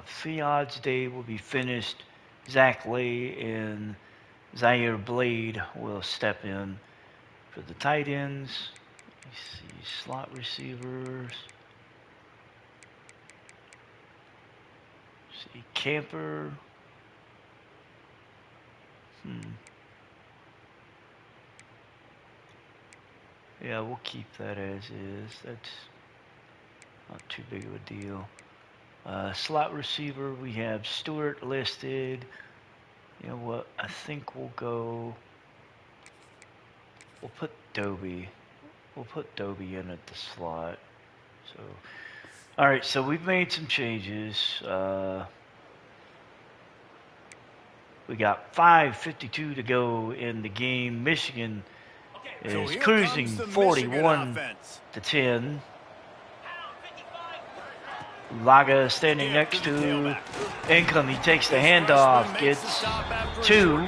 [SPEAKER 1] Fiat's day will be finished. Zach Lay and Zaire Blade will step in for the tight ends. Let's see, slot receivers. See, Camper. Yeah, we'll keep that as is. That's not too big of a deal. Slot receiver, we have Stewart listed. You know what? I think we'll put Dobie. We'll put Dobie in at the slot. So, all right. So we've made some changes. We got 5:52 to go in the game. Michigan is cruising 41-10. Laga standing next to Income. He takes the handoff, gets 2.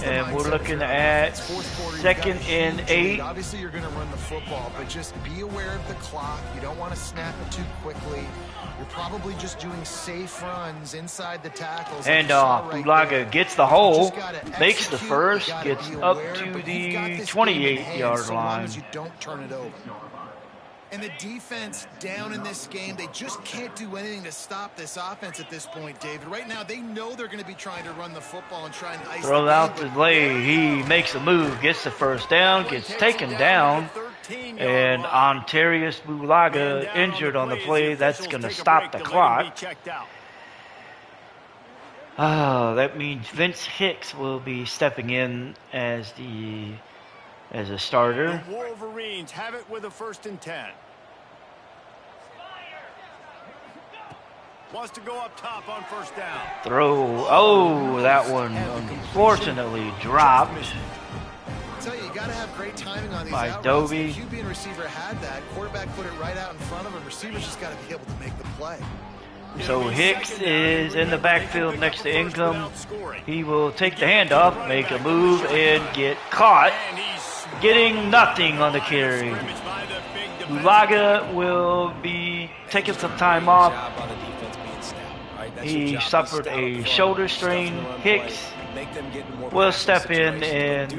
[SPEAKER 1] And we're looking at 2nd and 8.
[SPEAKER 4] Obviously, you're going to run the football, but just be aware of the clock. You don't want to snap it too quickly. You're probably just doing safe runs inside the tackles.
[SPEAKER 1] Handoff. Ulaga gets the hole, makes the first, gets up to the 28-yard line.
[SPEAKER 4] You don't turn it over. And the defense down in this game, they just can't do anything to stop this offense at this point, David. Right now, they know they're going to be trying to run the football and try and ice
[SPEAKER 1] Throw out the Lay. He makes a move, gets the first down, gets taken down. And Ontarius Bulaga injured on the play. That's going to stop the clock. That means Vince Hicks will be stepping in as a starter.
[SPEAKER 2] The Wolverines have it with a 1st and 10. Wants to go up top on 1st down.
[SPEAKER 1] Throw. Oh, that one unfortunately dropped.
[SPEAKER 4] I tell you, you got to have great timing on these
[SPEAKER 1] by
[SPEAKER 4] out routes.
[SPEAKER 1] Dobie.
[SPEAKER 4] The QB and receiver had that. Quarterback put it right out in front of him. Receivers just got to be able to make the play.
[SPEAKER 1] So Hicks is in the backfield next to Income. He will take the handoff, make a move, and get caught. Getting nothing on the carry. Ulaga will be taking some time off. He suffered a shoulder strain. Hicks will step in and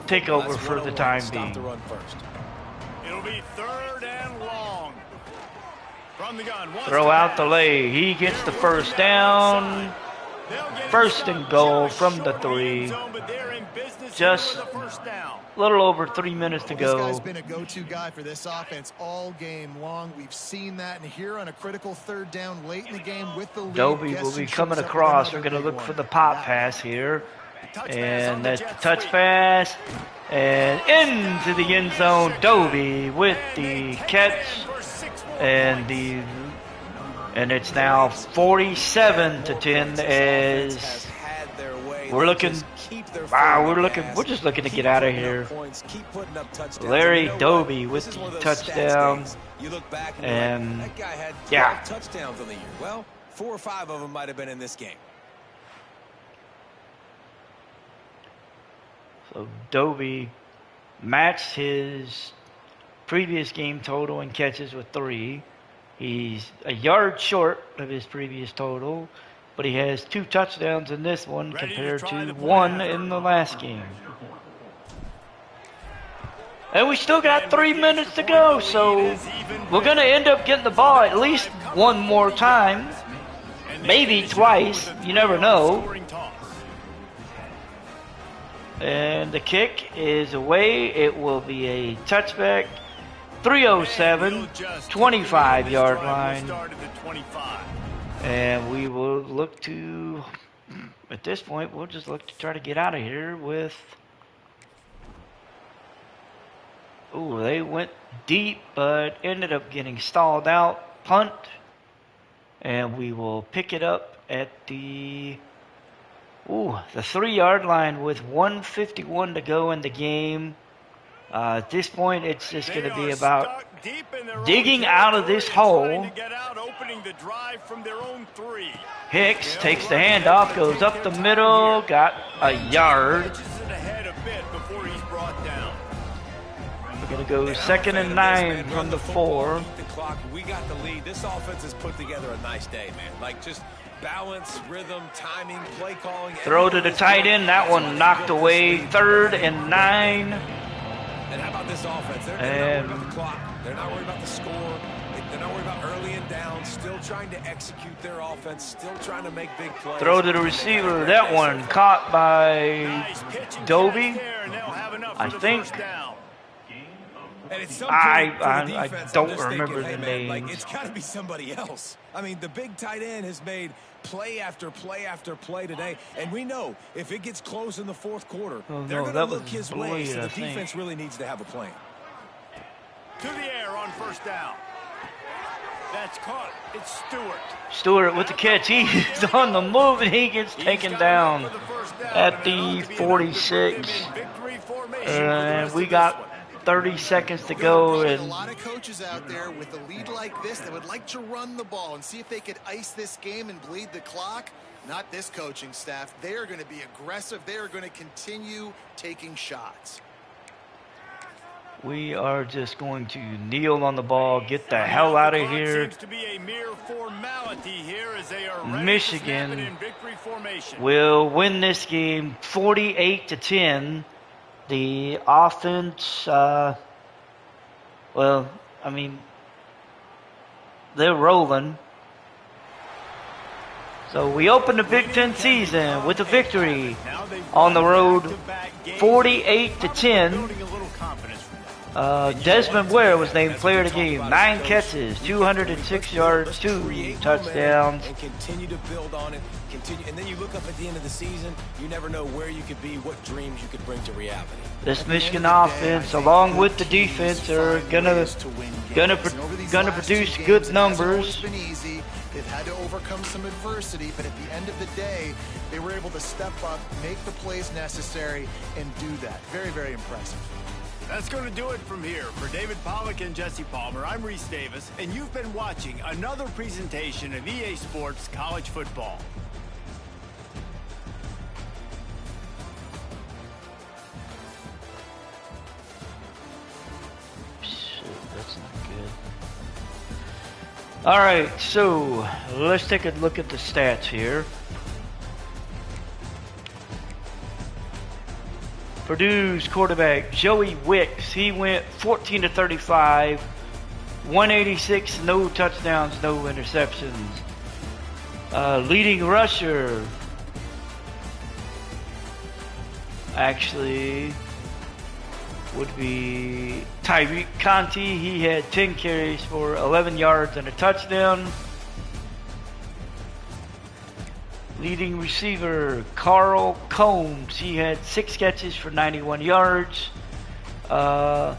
[SPEAKER 1] take over for the time being.
[SPEAKER 2] It'll be 3rd and long. From the gun.
[SPEAKER 1] Throw out the Lay. He gets the first down. 1st and goal from the 3. Just a little over 3 minutes to go.
[SPEAKER 4] This guy's been a go-to guy for this offense all game long. We've seen that, and here on a critical 3rd down late in the game with the lead.
[SPEAKER 1] Dobie will be coming across. We're going to look for the pop pass here. And that's the touch pass. And into the end zone. Dobie with the catch. And it's now 47-10 as we're just looking to get out of here. Larry Dobie with the touchdown. And yeah.
[SPEAKER 3] Touchdowns on the year. Well, 4 or 5 of them might have been in this game.
[SPEAKER 1] So Dobie matched his previous game total in catches with 3. He's a yard short of his previous total, but he has 2 touchdowns in this one compared to 1 in the last game. And we still got 3 minutes to go, so we're going to end up getting the ball at least one more time, maybe twice, you never know. And the kick is away. It will be a touchback. 307, 25-yard line. And we will look to, at this point, we'll just look to try to get out of here with, they went deep, but ended up getting stalled out. Punt. And we will pick it up at the 3-yard line with 1:51 to go in the game. At this point, it's just going to be about digging out of this hole. Hicks takes the handoff, goes up the middle, got a yard. Gonna go 2nd and 9 from the 4.
[SPEAKER 3] Keep the clock. We got the lead. This offense has put together a nice day, man. Like just balance, rhythm, timing, play calling.
[SPEAKER 1] Throw to the tight end. That one knocked away. 3rd and 9.
[SPEAKER 3] And how about this offense? They're not worried about the clock. They're not worried about the score. They're not worried about early and down. Still trying to execute their offense. Still trying to make big plays.
[SPEAKER 1] Throw to the receiver. That one caught by Dobie, I think. I don't remember the names.
[SPEAKER 3] Like, it's got to be somebody else. I mean, the big tight end has made play after play after play today, and we know if it gets close in the 4th quarter, they're going to look his way, so the defense really needs to have a plan.
[SPEAKER 2] To the air on 1st down. That's caught. It's Stewart.
[SPEAKER 1] Stewart with the catch. He's on the move, and he gets taken down at the 46. And we got 30 seconds to go.
[SPEAKER 4] There's
[SPEAKER 1] And
[SPEAKER 4] a lot of coaches out there with a lead like this that would like to run the ball and see if they could ice this game and bleed the clock. Not this coaching staff. They are going to be aggressive. They are going to continue taking shots.
[SPEAKER 1] we are just going to kneel on the ball, get the hell out of here.
[SPEAKER 2] Seems to be a mere formality here as they are ready
[SPEAKER 1] Michigan
[SPEAKER 2] to snap it in victory formation.
[SPEAKER 1] will win this game 48-10. The offense, well, I mean, they're rolling. So we open the Big Ten season with a victory on the road, 48-10. Desmond Ware was named player of the game. 9 catches, 206 yards, 2 touchdowns.
[SPEAKER 3] And continue to build on it. And then you look up at the end of the season, you never know where you could be, what dreams you could bring to reality.
[SPEAKER 1] This Michigan offense, along with the defense, are gonna produce good numbers.
[SPEAKER 4] They've had to overcome some adversity, but at the end of the day, they were able to step up, make the plays necessary, and do that. Very, very impressive.
[SPEAKER 2] That's going to do it from here. For David Pollack and Jesse Palmer, I'm Reese Davis, and you've been watching another presentation of EA Sports College Football.
[SPEAKER 1] That's not good. All right, so let's take a look at the stats here. Purdue's quarterback, Joey Wicks, he went 14 to 35, 186, no touchdowns, no interceptions. Leading rusher, actually, would be Tyreek Conti. He had 10 carries for 11 yards and a touchdown. Leading receiver, Carl Combs. He had 6 catches for 91 yards. I'm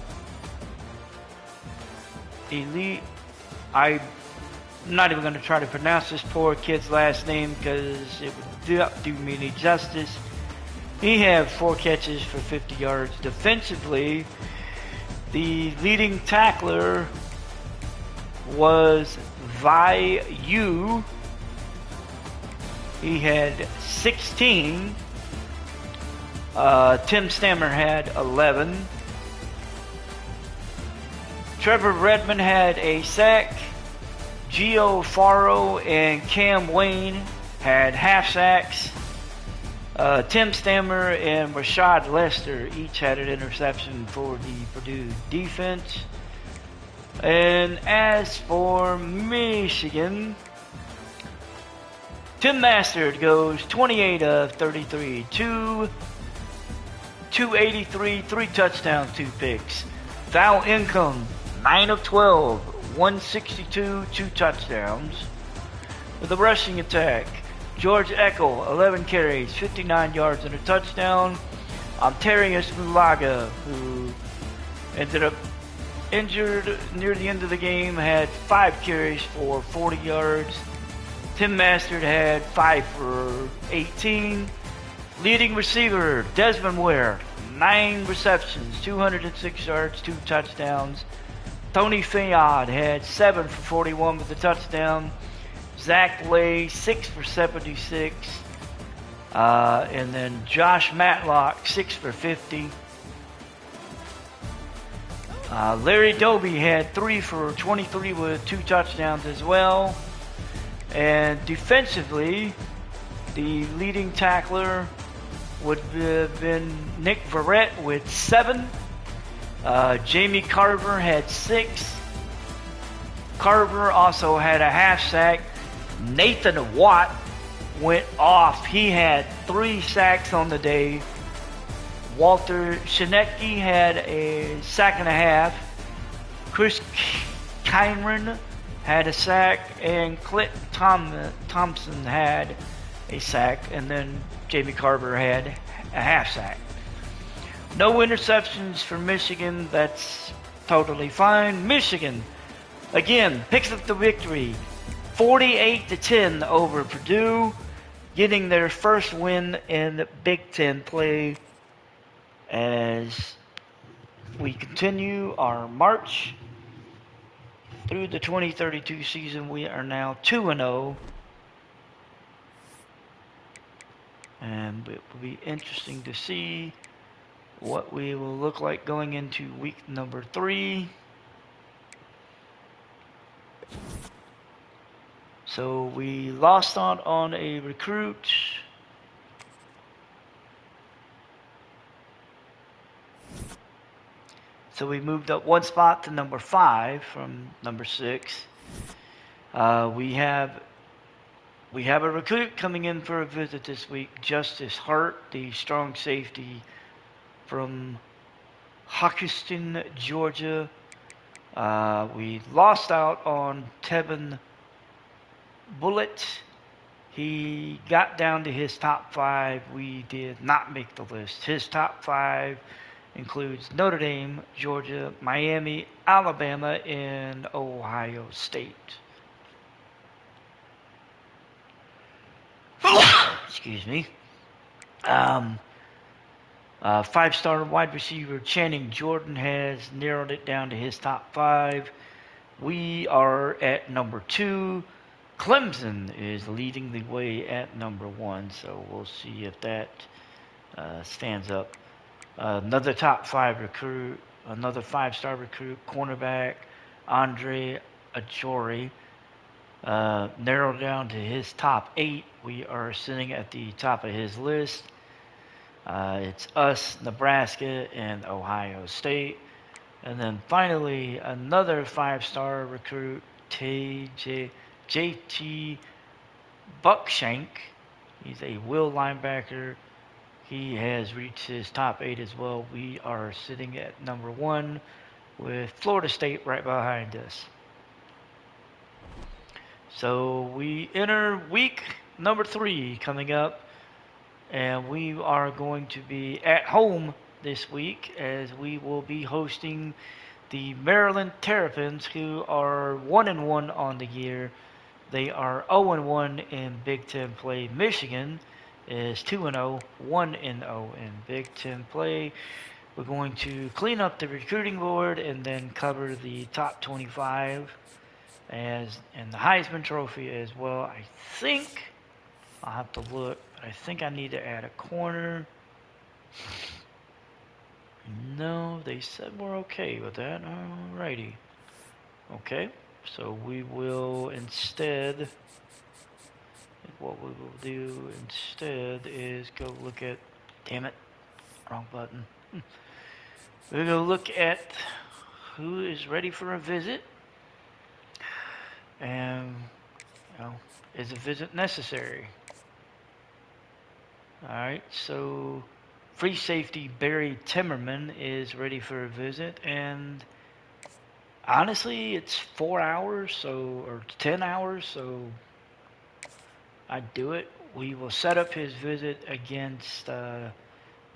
[SPEAKER 1] not even going to try to pronounce this poor kid's last name because it would not do me any justice. He had 4 catches for 50 yards. Defensively, the leading tackler was Vi Yu. He had 16. Tim Stammer had 11. Trevor Redmond had a sack. Gio Faro and Cam Wayne had half sacks. Tim Stammer and Rashad Lester each had an interception for the Purdue defense. And as for Michigan, Tim Masters goes 28 of 33, 283, 3 touchdowns, 2 picks. Val Income, 9 of 12, 162, 2 touchdowns. With the rushing attack, George Eckel, 11 carries, 59 yards and a touchdown. Ontarius Mulaga, who ended up injured near the end of the game, had 5 carries for 40 yards. Tim Masters had 5 for 18. Leading receiver, Desmond Ware, 9 receptions, 206 yards, 2 touchdowns. Tony Fayad had 7 for 41 with a touchdown. Zach Lay, 6 for 76. And then Josh Matlock, 6 for 50. Larry Doby had 3 for 23 with 2 touchdowns as well. And defensively, the leading tackler would have been Nick Verrett with 7. Jamie Carver had 6. Carver also had a half sack. Nathan Watt went off. He had 3 sacks on the day. Walter Shinecki had a sack and a half. Chris Kyron had a sack, and Clint Thompson had a sack, and then Jamie Carver had a half sack. No interceptions for Michigan. That's totally fine. Michigan, again, picks up the victory. 48-10 over Purdue, getting their first win in Big Ten play. As we continue our march through the 2032 season, we are now 2-0. And it will be interesting to see what we will look like going into week number 3. So we lost out on a recruit. So we moved up 1 spot to number 5 from number 6. We have a recruit coming in for a visit this week, Justice Hart, the strong safety from Hawkeston, Georgia. We lost out on Tevin Bullitt. He got down to his top 5. We did not make the list. His top 5 includes Notre Dame, Georgia, Miami, Alabama, and Ohio State. Excuse me. 5-star wide receiver Channing Jordan has narrowed it down to his top 5. We are at number 2. Clemson is leading the way at number 1, so we'll see if that stands up. Another top 5 recruit, another 5-star recruit, cornerback Andre Ajori, narrowed down to his top 8. We are sitting at the top of his list. It's us, Nebraska, and Ohio State. And then finally, another 5-star recruit, JT Buckshank. He's a will linebacker. He has reached his top 8 as well. We are sitting at number 1 with Florida State right behind us. So we enter week number 3 coming up, and we are going to be at home this week as we will be hosting the Maryland Terrapins, who are 1-1 on the year. They are 0-1 in Big Ten play. Michigan is 2-0, 1-0 in Big Ten play. We're going to clean up the recruiting board and then cover the top 25 and the Heisman Trophy as well. I think I'll have to look. I think I need to add a corner. No, they said we're okay with that. Alrighty. Okay, so we will instead. What we will do instead is go look at. Damn it, wrong button. We're going to look at who is ready for a visit. And, is a visit necessary? Alright, so free safety Barry Timmerman is ready for a visit. And honestly, it's 4 hours, or 10 hours, so I'd do it. We will set up his visit against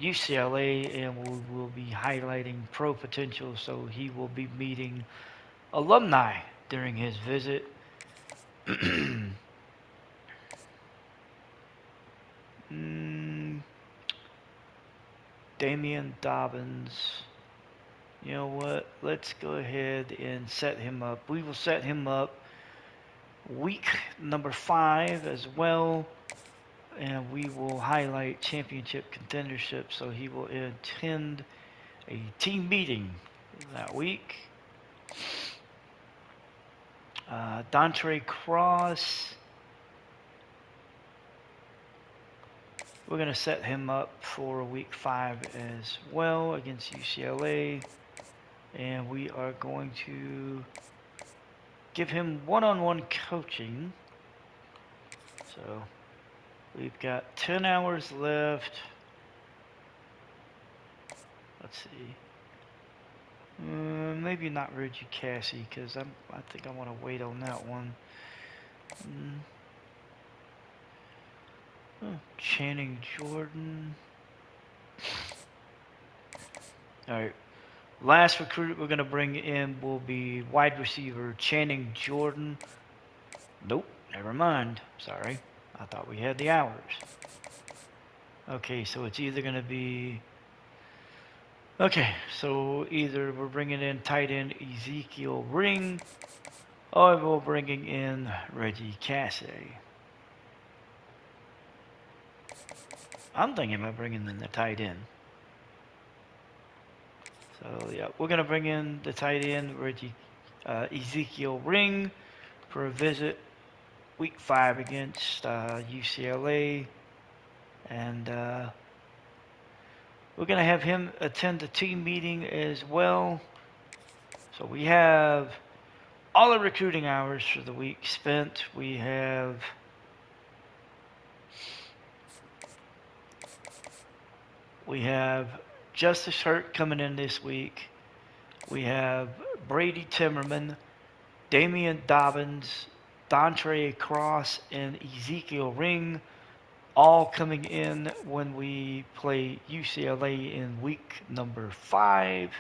[SPEAKER 1] UCLA, and we will be highlighting pro potential, so he will be meeting alumni during his visit. Damian Dobbins. You know what? Let's go ahead and set him up. We will set him up week number 5 as well, and we will highlight championship contendership, so he will attend a team meeting that week. Dontre Cross. We're going to set him up for week 5 as well against UCLA. And we are going to give him one-on-one coaching. So we've got 10 hours left. Let's see. Maybe not Reggie Cassie, because I think I want to wait on that one. Channing Jordan. Alright. Last recruit we're going to bring in will be wide receiver Channing Jordan. Nope, never mind. Sorry. I thought we had the hours. Okay, so it's either going to be... Okay, so either we're bringing in tight end Ezekiel Ring, or we're bringing in Reggie Cassie. I'm thinking about bringing in the tight end. So yeah, we're gonna bring in the tight end Reggie Ezekiel Ring for a visit week 5 against UCLA, and we're gonna have him attend the team meeting as well. So we have all the recruiting hours for the week spent. We have Justice Hurt coming in this week. We have Brady Timmerman, Damian Dobbins, Dontre Cross, and Ezekiel Ring all coming in when we play UCLA in week number 5.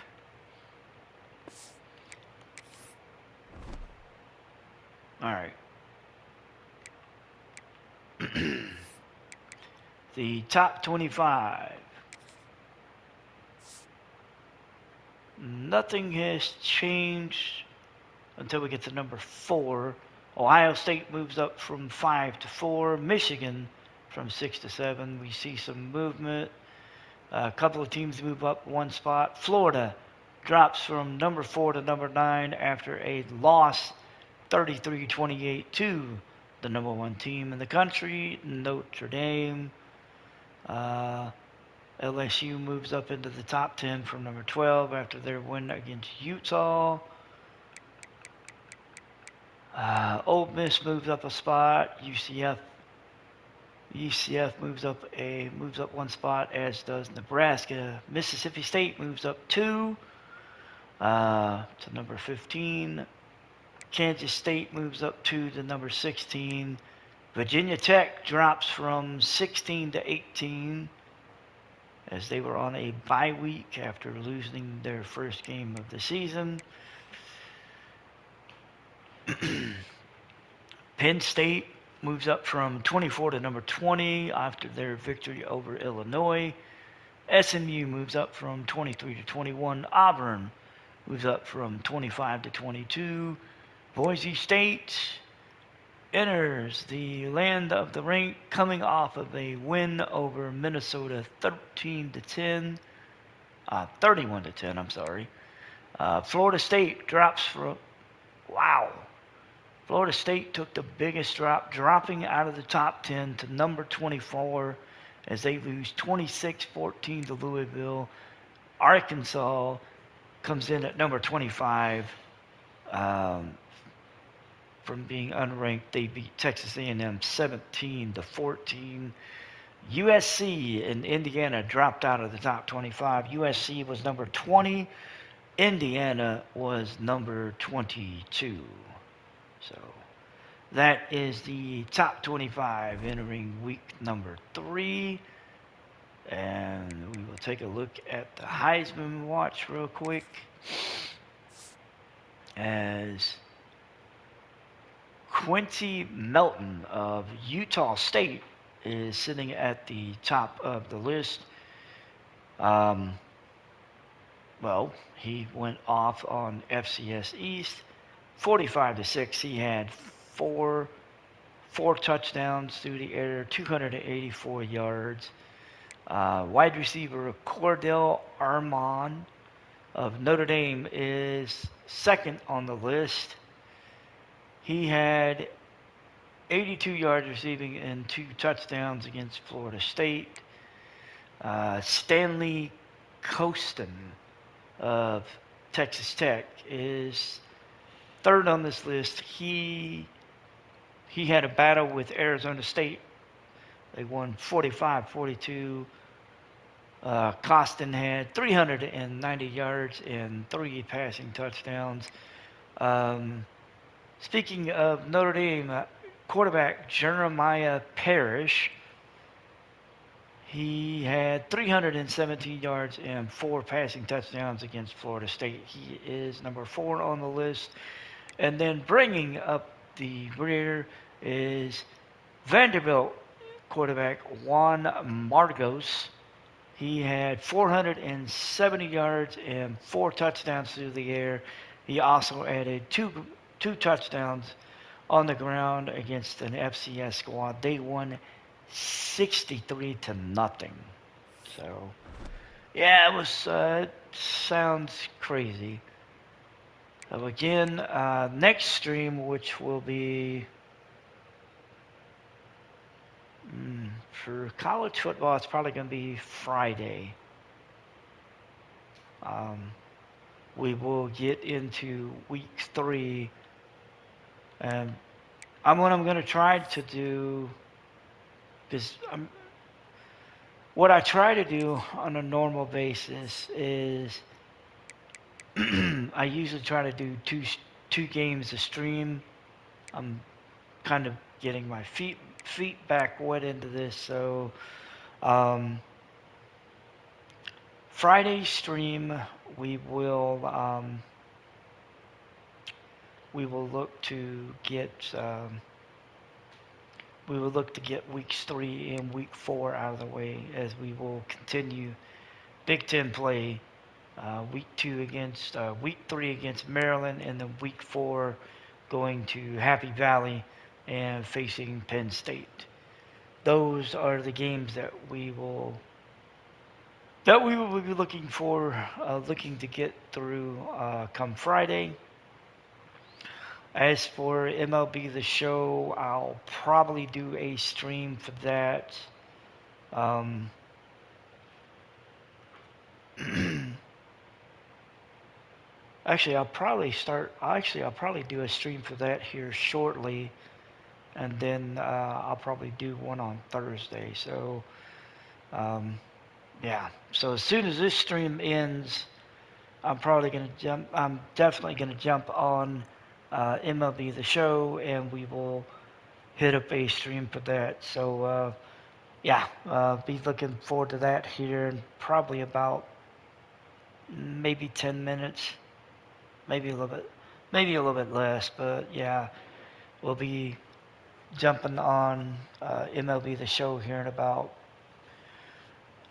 [SPEAKER 1] All right. The top 25. Nothing has changed until we get to number 4. Ohio State moves up from 5 to 4. Michigan from 6 to 7. We see some movement. A couple of teams move up one spot. Florida drops from number 4 to number 9 after a loss 33-28 to the number 1 team in the country, Notre Dame. LSU moves up into the top 10 from number 12 after their win against Utah. Ole Miss moves up a spot. UCF moves up one spot, as does Nebraska. Mississippi State moves up 2 to number 15. Kansas State moves up 2 to number 16. Virginia Tech drops from 16 to 18 as they were on a bye week after losing their first game of the season. Penn State moves up from 24 to number 20 after their victory over Illinois. SMU moves up from 23 to 21. Auburn moves up from 25 to 22. Boise State enters the land of the rank coming off of a win over Minnesota 31 to 10, I'm sorry. Florida State drops from, Florida State took the biggest drop, dropping out of the top 10 to number 24 as they lose 26-14 to Louisville. Arkansas comes in at number 25. From being unranked, they beat Texas A&M 17 to 14. USC and Indiana dropped out of the top 25. USC was number 20. Indiana was number 22. So that is the top 25 entering week number 3. And we will take a look at the Heisman watch real quick. As Quincy Melton of Utah State is sitting at the top of the list. Well, he went off on FCS East, 45 to 6. He had four touchdowns through the air, 284 yards. Wide receiver Cordell Armand of Notre Dame is second on the list. He had 82 yards receiving and 2 touchdowns against Florida State. Stanley Costin of Texas Tech is third on this list. He had a battle with Arizona State. They won 45-42. Costin had 390 yards and 3 passing touchdowns. Speaking of Notre Dame, quarterback Jeremiah Parrish, he had 317 yards and 4 passing touchdowns against Florida State. He is number 4 on the list. And then bringing up the rear is Vanderbilt quarterback Juan Margos. He had 470 yards and 4 touchdowns through the air. He also added two touchdowns on the ground against an FCS squad. They won 63-0. So, yeah, it was sounds crazy. So again, next stream, which will be for college football, it's probably going to be Friday. We will get into week 3, and what I'm going to try to do is what I try to do on a normal basis is I usually try to do two games a stream. I'm kind of getting my feet back wet into this, so Friday stream we will look to get weeks 3 and week 4 out of the way, as we will continue Big Ten play. Week 3 against Maryland, and then week 4 going to Happy Valley and facing Penn State. Those are the games that we will be looking to get through come Friday. As for MLB The Show, I'll probably do a stream for that. Actually, I'll probably do a stream for that here shortly, and then I'll probably do one on Thursday. So, yeah. So as soon as this stream ends, I'm definitely gonna jump on MLB The Show, and we will hit up a stream for that. So, yeah, be looking forward to that here in probably about maybe 10 minutes. Maybe a little bit less, but yeah, we'll be jumping on MLB The Show here in about,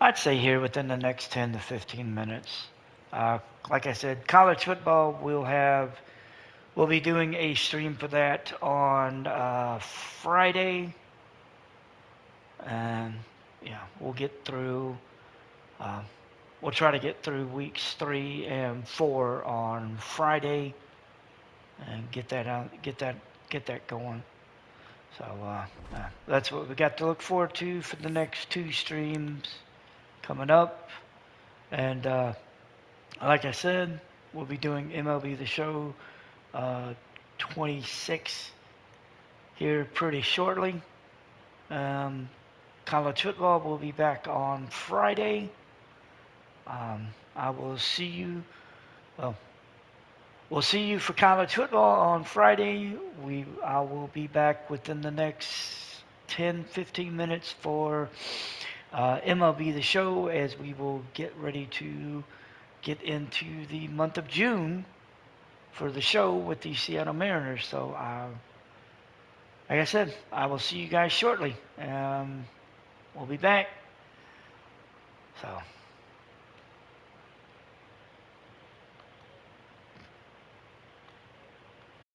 [SPEAKER 1] I'd say here within the next 10 to 15 minutes. Like I said, college football, we'll be doing a stream for that on Friday, and yeah, we'll get through. We'll try to get through weeks 3 and 4 on Friday, and get that going. So that's what we got to look forward to for the next 2 streams coming up. And like I said, we'll be doing MLB The Show 26 here pretty shortly. College football will be back on Friday. I will see you. Well, we'll see you for college football on Friday. I will be back within the next 10-15 minutes for MLB The Show, as we will get ready to get into the month of June for the show with the Seattle Mariners. So, like I said, I will see you guys shortly. We'll be back. So.